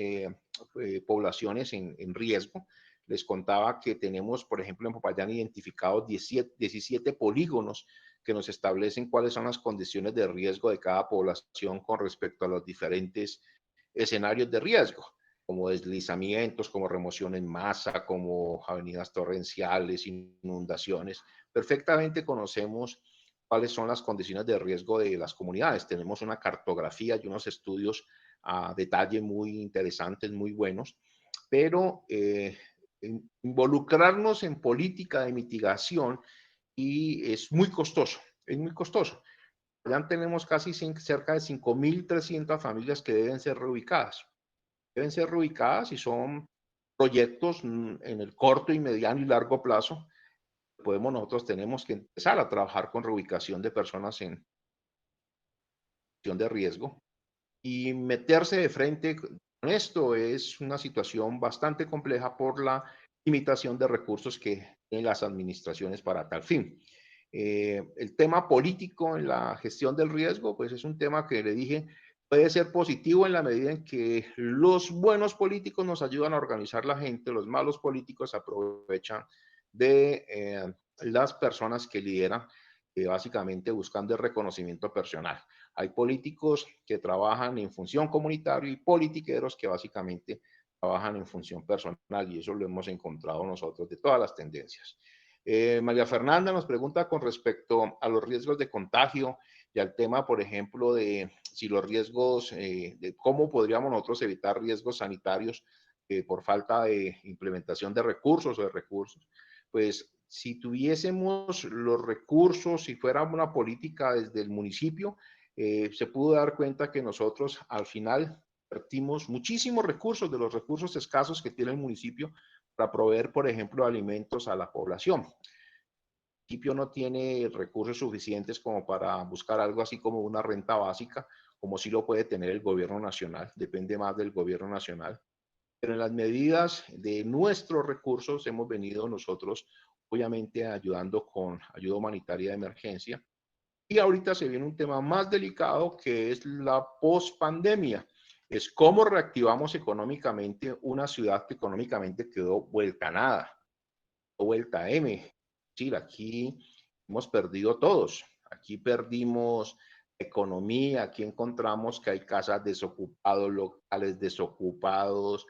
poblaciones en riesgo. Les contaba que tenemos, por ejemplo, en Popayán identificados 17 polígonos que nos establecen cuáles son las condiciones de riesgo de cada población con respecto a los diferentes escenarios de riesgo, como deslizamientos, como remoción en masa, como avenidas torrenciales, inundaciones. Perfectamente conocemos cuáles son las condiciones de riesgo de las comunidades. Tenemos una cartografía y unos estudios a detalle muy interesantes, muy buenos, pero involucrarnos en política de mitigación y es muy costoso, es muy costoso. Ya tenemos casi cerca de 5.300 familias que deben ser reubicadas. Deben ser reubicadas y son proyectos en el corto y mediano y largo plazo. Nosotros tenemos que empezar a trabajar con reubicación de personas en situación de riesgo y meterse de frente con esto es una situación bastante compleja por la limitación de recursos que tienen las administraciones para tal fin. El tema político en la gestión del riesgo, pues es un tema que le dije puede ser positivo en la medida en que los buenos políticos nos ayudan a organizar la gente, los malos políticos aprovechan de las personas que lideran, básicamente buscando el reconocimiento personal. Hay políticos que trabajan en función comunitaria y politiqueros que básicamente trabajan en función personal, y eso lo hemos encontrado nosotros de todas las tendencias. María Fernanda nos pregunta con respecto a los riesgos de contagio y al tema, por ejemplo, de si los riesgos, de cómo podríamos nosotros evitar riesgos sanitarios por falta de implementación de recursos o de recursos. Pues si tuviésemos los recursos, si fuera una política desde el municipio, se pudo dar cuenta que nosotros al final invertimos muchísimos recursos, de los recursos escasos que tiene el municipio, para proveer, por ejemplo, alimentos a la población. El municipio no tiene recursos suficientes como para buscar algo así como una renta básica, como sí lo puede tener el gobierno nacional, depende más del gobierno nacional. Pero en las medidas de nuestros recursos hemos venido nosotros, obviamente, ayudando con ayuda humanitaria de emergencia. Y ahorita se viene un tema más delicado, que es la pospandemia. Es cómo reactivamos económicamente una ciudad que económicamente quedó vuelta a nada, vuelta a M. Sí, aquí hemos perdido todos. Aquí perdimos economía, aquí encontramos que hay casas desocupados, locales desocupados,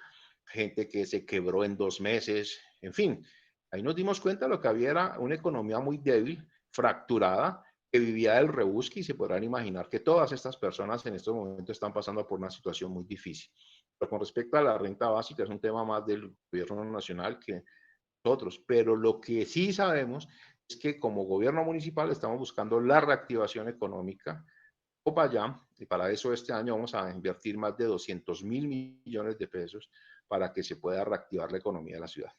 gente que se quebró en 2 meses, en fin. Ahí nos dimos cuenta de lo que había era una economía muy débil, fracturada, que vivía del rebusque, y se podrán imaginar que todas estas personas en estos momentos están pasando por una situación muy difícil. Pero con respecto a la renta básica, es un tema más del gobierno nacional que nosotros, pero lo que sí sabemos es que como gobierno municipal estamos buscando la reactivación económica o para allá, y para eso este año vamos a invertir más de 200.000 millones de pesos para que se pueda reactivar la economía de la ciudad.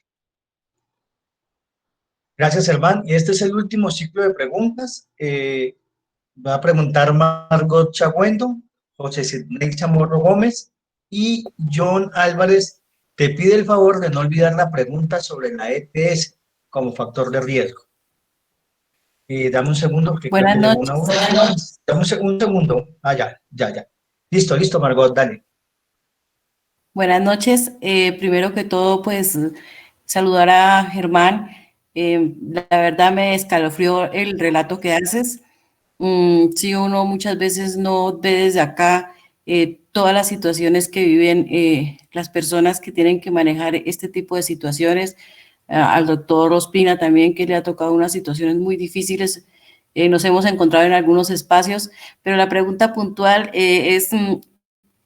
Gracias, Herman. Y este es el último ciclo de preguntas. Va a preguntar Margot Chagüendo, José Sidney Chamorro Gómez y John Álvarez. Te pide el favor de no olvidar la pregunta sobre la EPS como factor de riesgo. Dame un segundo. Que Buenas noches. Dame un segundo. Ya. Listo, Margot, dale. Buenas noches. Primero que todo, pues, saludar a Germán. La verdad me escalofrió el relato que haces. Sí, uno muchas veces no ve desde acá todas las situaciones que viven las personas que tienen que manejar este tipo de situaciones. Al doctor Ospina también, que le ha tocado unas situaciones muy difíciles. Nos hemos encontrado en algunos espacios, pero la pregunta puntual es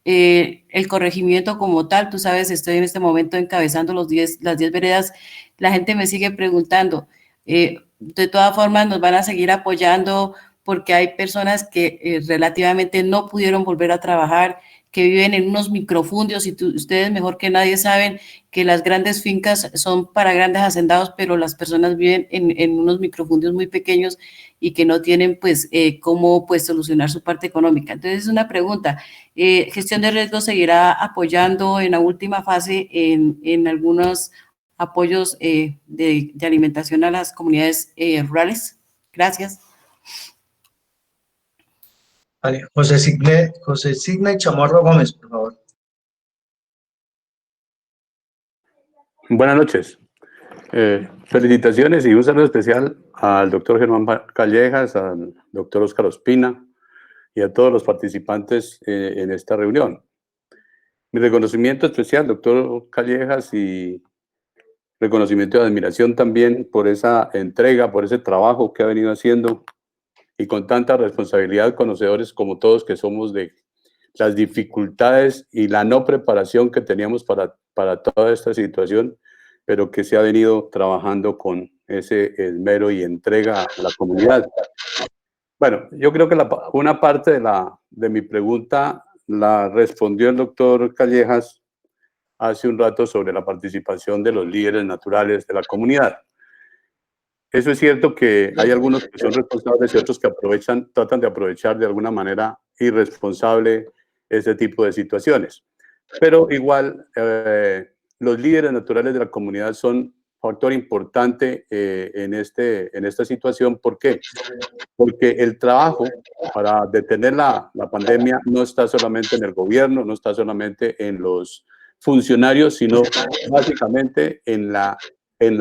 el corregimiento como tal. Tú sabes, estoy en este momento encabezando las 10 veredas. La gente me sigue preguntando. De todas formas, nos van a seguir apoyando porque hay personas que relativamente no pudieron volver a trabajar, que viven en unos microfundios, y ustedes mejor que nadie saben que las grandes fincas son para grandes hacendados, pero las personas viven en unos microfundios muy pequeños y que no tienen pues cómo pues solucionar su parte económica. Entonces, una pregunta, ¿Gestión de Riesgo seguirá apoyando en la última fase en algunos apoyos de alimentación a las comunidades rurales? Gracias. Vale, José Sidney Chamorro Gómez, por favor. Buenas noches. Felicitaciones y un saludo especial al doctor Germán Callejas, al doctor Óscar Ospina y a todos los participantes en esta reunión. Mi reconocimiento especial, doctor Callejas, y reconocimiento de admiración también por esa entrega, por ese trabajo que ha venido haciendo, y con tanta responsabilidad, conocedores como todos que somos de las dificultades y la no preparación que teníamos para toda esta situación, pero que se ha venido trabajando con ese esmero y entrega a la comunidad. Bueno, yo creo que una parte de mi pregunta la respondió el doctor Callejas hace un rato sobre la participación de los líderes naturales de la comunidad. Eso es cierto que hay algunos que son responsables y otros que tratan de aprovechar de alguna manera irresponsable ese tipo de situaciones. Pero igual, los líderes naturales de la comunidad son factor importante en esta situación. ¿Por qué? Porque el trabajo para detener la pandemia no está solamente en el gobierno, no está solamente en los funcionarios, sino básicamente en la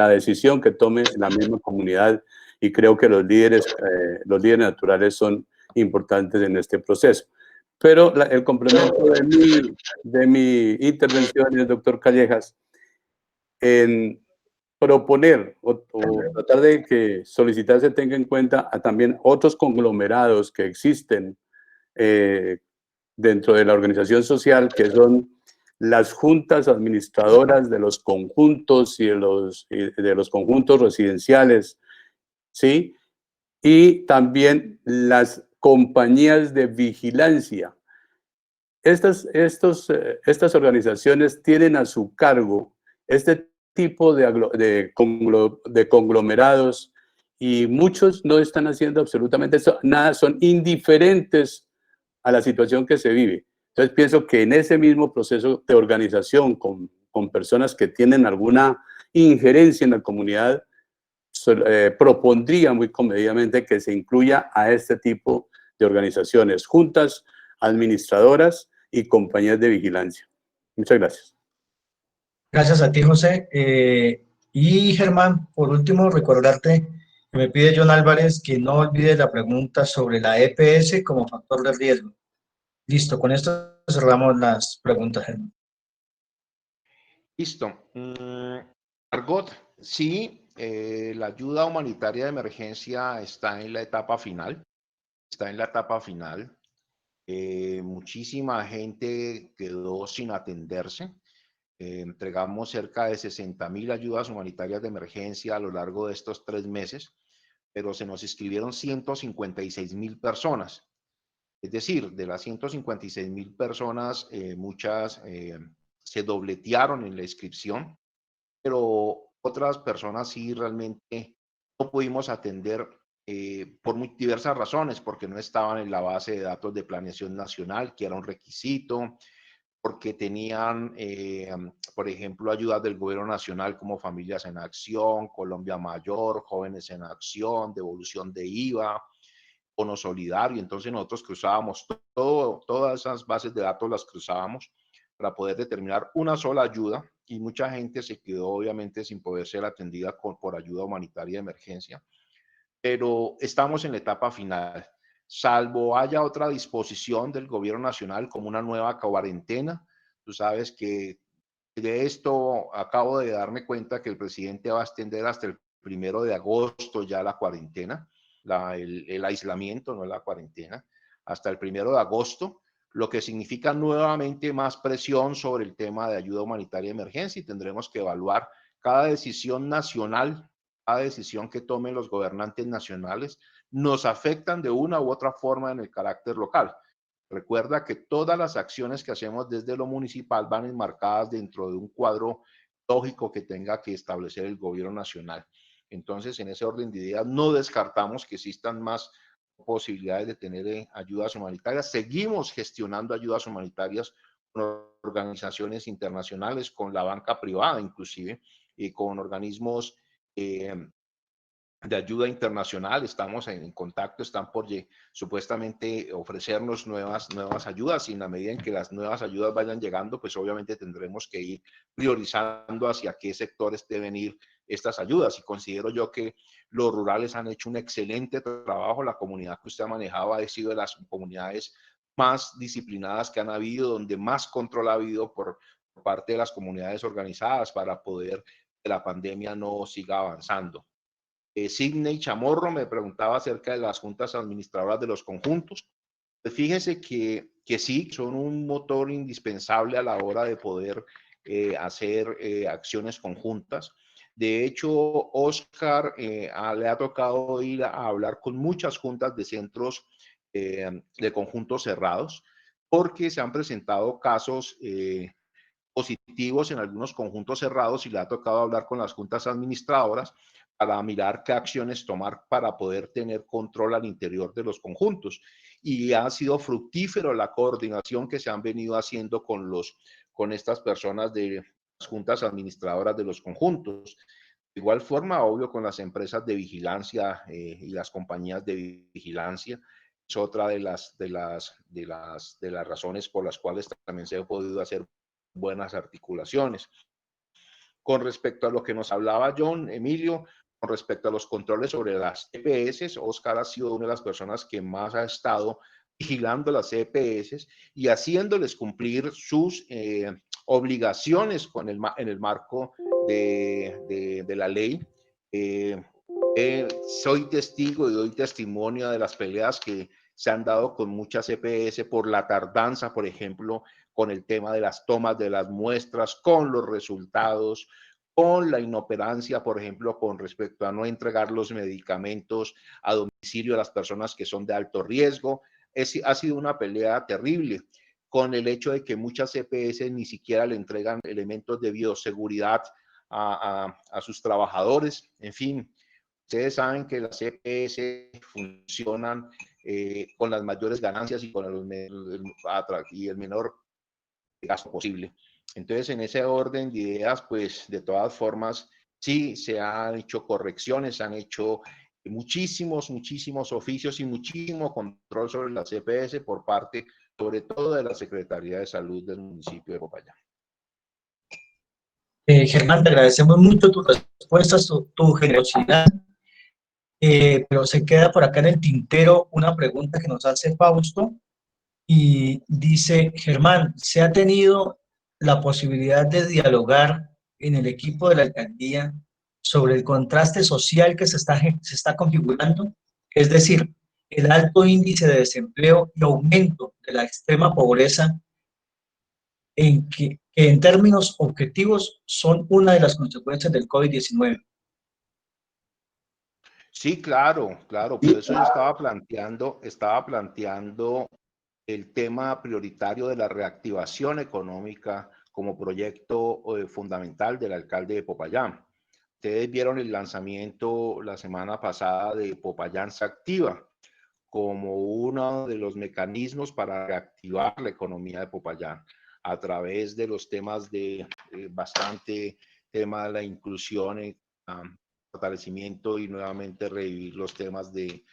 decisión que tome la misma comunidad, y creo que los líderes naturales son importantes en este proceso. Pero el complemento de mi intervención, el doctor Callejas, en proponer o tratar de que solicitar se tenga en cuenta a también otros conglomerados que existen dentro de la organización social, que son las juntas administradoras de los conjuntos y de los conjuntos residenciales, ¿sí? Y también las compañías de vigilancia. Estas organizaciones tienen a su cargo este tipo de conglomerados, y muchos no están haciendo absolutamente nada, son indiferentes a la situación que se vive. Entonces pienso que en ese mismo proceso de organización con personas que tienen alguna injerencia en la comunidad, propondría muy comedidamente que se incluya a este tipo de organizaciones, juntas administradoras y compañías de vigilancia. Muchas gracias. Gracias a ti, José. Y Germán, por último, recordarte que me pide John Álvarez que no olvides la pregunta sobre la EPS como factor de riesgo. Listo, con esto cerramos las preguntas, Germán. Listo. Margot, sí, la ayuda humanitaria de emergencia está en la etapa final. Está en la etapa final. Muchísima gente quedó sin atenderse. Entregamos cerca de 60.000 ayudas humanitarias de emergencia a lo largo de estos 3 meses, pero se nos inscribieron 156.000 personas. Es decir, de las 156.000 personas, muchas se dobletearon en la inscripción, pero otras personas sí realmente no pudimos atender por muy diversas razones, porque no estaban en la base de datos de planeación nacional, que era un requisito, porque tenían, por ejemplo, ayudas del gobierno nacional como Familias en Acción, Colombia Mayor, Jóvenes en Acción, devolución de IVA, bono solidario. Entonces nosotros cruzábamos todas esas bases de datos, las cruzábamos para poder determinar una sola ayuda, y mucha gente se quedó obviamente sin poder ser atendida por ayuda humanitaria de emergencia. Pero estamos en la etapa final. Salvo haya otra disposición del gobierno nacional como una nueva cuarentena. Tú sabes que de esto acabo de darme cuenta que el presidente va a extender hasta el 1 de agosto ya la cuarentena, el aislamiento, no la cuarentena, hasta el 1 de agosto, lo que significa nuevamente más presión sobre el tema de ayuda humanitaria de emergencia, y tendremos que evaluar cada decisión nacional, cada decisión que tomen los gobernantes nacionales, nos afectan de una u otra forma en el carácter local. Recuerda que todas las acciones que hacemos desde lo municipal van enmarcadas dentro de un cuadro lógico que tenga que establecer el gobierno nacional. Entonces, en ese orden de ideas, no descartamos que existan más posibilidades de tener ayudas humanitarias. Seguimos gestionando ayudas humanitarias con organizaciones internacionales, con la banca privada inclusive, y con organismos de ayuda internacional. Estamos en contacto, están por supuestamente ofrecernos nuevas ayudas, y en la medida en que las nuevas ayudas vayan llegando, pues obviamente tendremos que ir priorizando hacia qué sectores deben ir estas ayudas. Y considero yo que los rurales han hecho un excelente trabajo. La comunidad que usted ha manejado ha sido de las comunidades más disciplinadas que han habido, donde más control ha habido por parte de las comunidades organizadas para poder que la pandemia no siga avanzando. Sidney Chamorro me preguntaba acerca de las juntas administradoras de los conjuntos. Pues fíjense que sí, son un motor indispensable a la hora de poder hacer acciones conjuntas. De hecho, Oscar le ha tocado ir a hablar con muchas juntas de centros de conjuntos cerrados, porque se han presentado casos positivos en algunos conjuntos cerrados, y le ha tocado hablar con las juntas administradoras para mirar qué acciones tomar para poder tener control al interior de los conjuntos. Y ha sido fructífero la coordinación que se han venido haciendo con estas personas de las juntas administradoras de los conjuntos. De igual forma, obvio, con las empresas de vigilancia y las compañías de vigilancia, es otra de las razones por las cuales también se han podido hacer buenas articulaciones. Con respecto a lo que nos hablaba John Emilio, con respecto a los controles sobre las EPS, Oscar ha sido una de las personas que más ha estado vigilando las EPS y haciéndoles cumplir sus obligaciones en el marco de la ley. Soy testigo y doy testimonio de las peleas que se han dado con muchas EPS por la tardanza, por ejemplo, con el tema de las tomas de las muestras, con los resultados, con la inoperancia, por ejemplo, con respecto a no entregar los medicamentos a domicilio a las personas que son de alto riesgo. Ha sido una pelea terrible con el hecho de que muchas EPS ni siquiera le entregan elementos de bioseguridad a sus trabajadores. En fin, ustedes saben que las EPS funcionan con las mayores ganancias y con el menor gasto posible. Entonces, en ese orden de ideas, pues de todas formas, sí se han hecho correcciones, se han hecho muchísimos oficios y muchísimo control sobre las EPS por parte, sobre todo, de la Secretaría de Salud del municipio de Popayán. Germán, te agradecemos mucho tus respuestas, tu generosidad, pero se queda por acá en el tintero una pregunta que nos hace Fausto y dice, Germán, ¿se ha tenido la posibilidad de dialogar en el equipo de la alcaldía sobre el contraste social que se está configurando? Es decir, el alto índice de desempleo y aumento de la extrema pobreza que en términos objetivos son una de las consecuencias del COVID-19. Sí, claro, por eso yo estaba planteando el tema prioritario de la reactivación económica como proyecto fundamental del alcalde de Popayán. Ustedes vieron el lanzamiento la semana pasada de Popayán se activa como uno de los mecanismos para reactivar la economía de Popayán a través de los temas de bastante tema de la inclusión, fortalecimiento y nuevamente revivir los temas de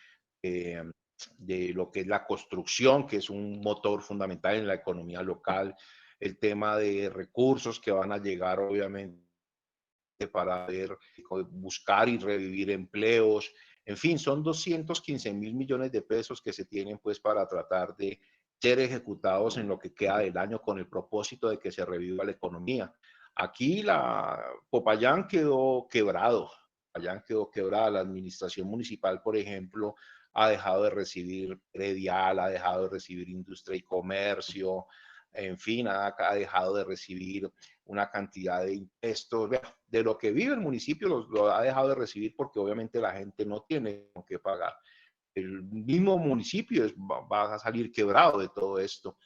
lo que es la construcción, que es un motor fundamental en la economía local, el tema de recursos que van a llegar obviamente para buscar y revivir empleos. En fin, son 215.000 millones de pesos que se tienen pues para tratar de ser ejecutados en lo que queda del año con el propósito de que se reviva la economía. Aquí Popayán quedó quebrado. Popayán quedó quebrada. La administración municipal, por ejemplo, ha dejado de recibir predial, ha dejado de recibir industria y comercio, en fin, ha dejado de recibir una cantidad de impuestos, de lo que vive el municipio lo ha dejado de recibir porque obviamente la gente no tiene con qué pagar. El mismo municipio va a salir quebrado de todo esto.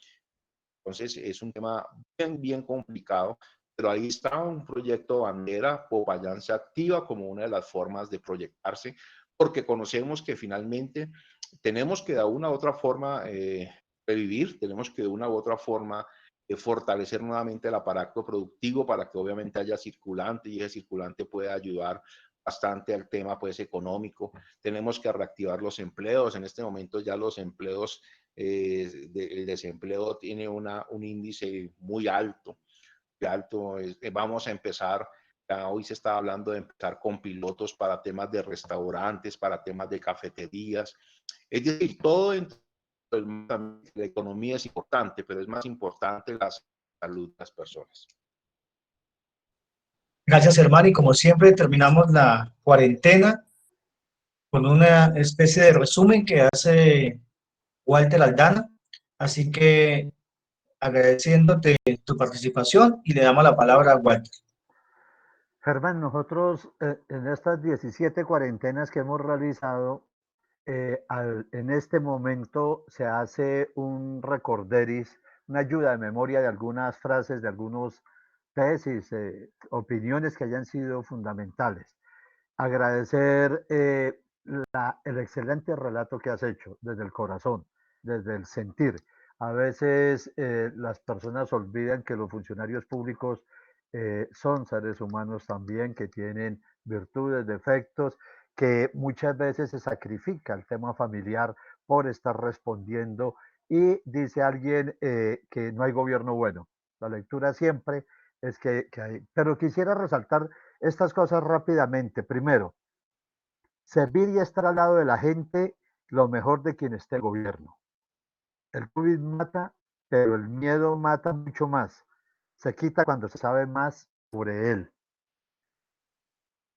Entonces es un tema bien complicado, pero ahí está un proyecto bandera. Popayán se activa como una de las formas de proyectarse, porque conocemos que finalmente tenemos que de una u otra forma revivir, tenemos que de una u otra forma fortalecer nuevamente el aparato productivo para que obviamente haya circulante y ese circulante pueda ayudar bastante al tema pues económico. Tenemos que reactivar los empleos. En este momento ya los empleos, el desempleo tiene un índice muy alto. Vamos a empezar, hoy se está hablando de empezar con pilotos para temas de restaurantes, para temas de cafeterías. Es decir, todo dentro la economía es importante, pero es más importante la salud de las personas. Gracias, hermano, y como siempre terminamos la cuarentena con una especie de resumen que hace Walter Aldana, así que agradeciéndote tu participación y le damos la palabra a Walter. Germán, nosotros en estas 17 cuarentenas que hemos realizado, en este momento se hace un recorderis, una ayuda de memoria de algunas frases, de algunos tesis, opiniones que hayan sido fundamentales. Agradecer el excelente relato que has hecho desde el corazón, desde el sentir. A veces las personas olvidan que los funcionarios públicos son seres humanos también que tienen virtudes, defectos, que muchas veces se sacrifica el tema familiar por estar respondiendo y dice alguien que no hay gobierno bueno. La lectura siempre es que hay. Pero quisiera resaltar estas cosas rápidamente. Primero, servir y estar al lado de la gente, lo mejor de quien esté el gobierno. El COVID mata, pero el miedo mata mucho más. Se quita cuando se sabe más sobre él.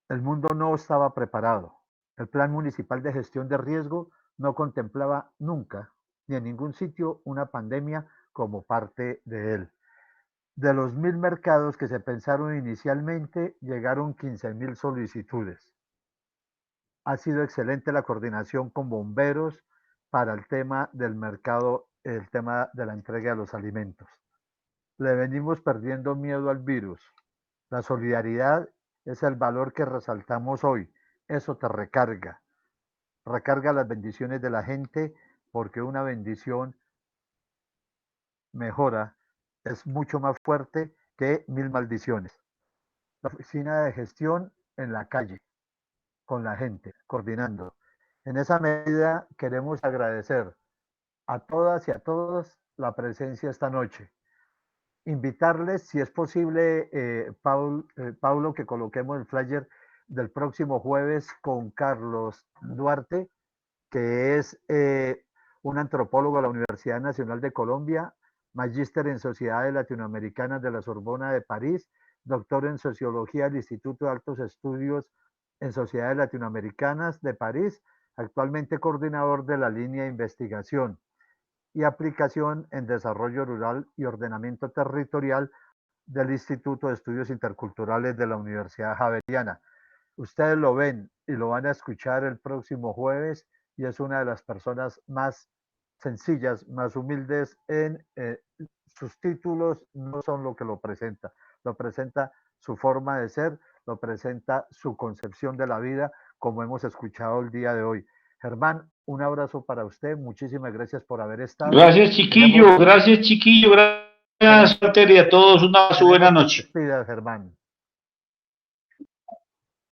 El mundo no estaba preparado. El Plan Municipal de Gestión de Riesgo no contemplaba nunca, ni en ningún sitio, una pandemia como parte de él. De los 1.000 mercados que se pensaron inicialmente, llegaron 15.000 solicitudes. Ha sido excelente la coordinación con bomberos para el tema del mercado, el tema de la entrega de los alimentos. Le venimos perdiendo miedo al virus. La solidaridad es el valor que resaltamos hoy. Eso te recarga. Recarga las bendiciones de la gente, porque una bendición mejora, es mucho más fuerte que 1.000 maldiciones. La oficina de gestión en la calle, con la gente, coordinando. En esa medida queremos agradecer a todas y a todos la presencia esta noche. Invitarles, si es posible, Paulo, que coloquemos el flyer del próximo jueves con Carlos Duarte, que es un antropólogo de la Universidad Nacional de Colombia, magíster en Sociedades Latinoamericanas de la Sorbona de París, doctor en Sociología del Instituto de Altos Estudios en Sociedades Latinoamericanas de París, actualmente coordinador de la línea de investigación y aplicación en desarrollo rural y ordenamiento territorial del Instituto de Estudios Interculturales de la Universidad Javeriana. Ustedes lo ven y lo van a escuchar el próximo jueves y es una de las personas más sencillas, más humildes en sus títulos, no son lo que lo presenta su forma de ser, lo presenta su concepción de la vida, como hemos escuchado el día de hoy. Germán, un abrazo para usted, muchísimas gracias por haber estado. Gracias, chiquillo, gracias, Walter, y a todos una buena noche. Despida, Germán.